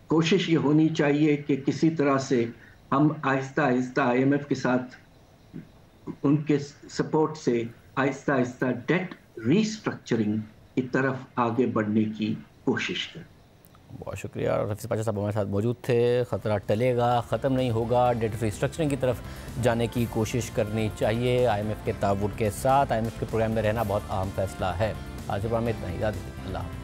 कोशिश ये होनी चाहिए कि किसी तरह से हम आहिस्ता आहिस्ता IMF के साथ उनके सपोर्ट से आहिस्ता आहिस्ता डेट रीस्ट्रक्चरिंग की तरफ आगे बढ़ने की कोशिश करें। बहुत शुक्रिया। और हफीज़ पाशा साहब हमारे साथ मौजूद थे। ख़तरा टलेगा, ख़त्म नहीं होगा, डेट रीस्ट्रक्चरिंग की तरफ जाने की कोशिश करनी चाहिए। IMF के ताउन के साथ IMF के प्रोग्राम में रहना बहुत अहम फैसला है। आज प्रोग्राम में इतना ही। अल्लाह।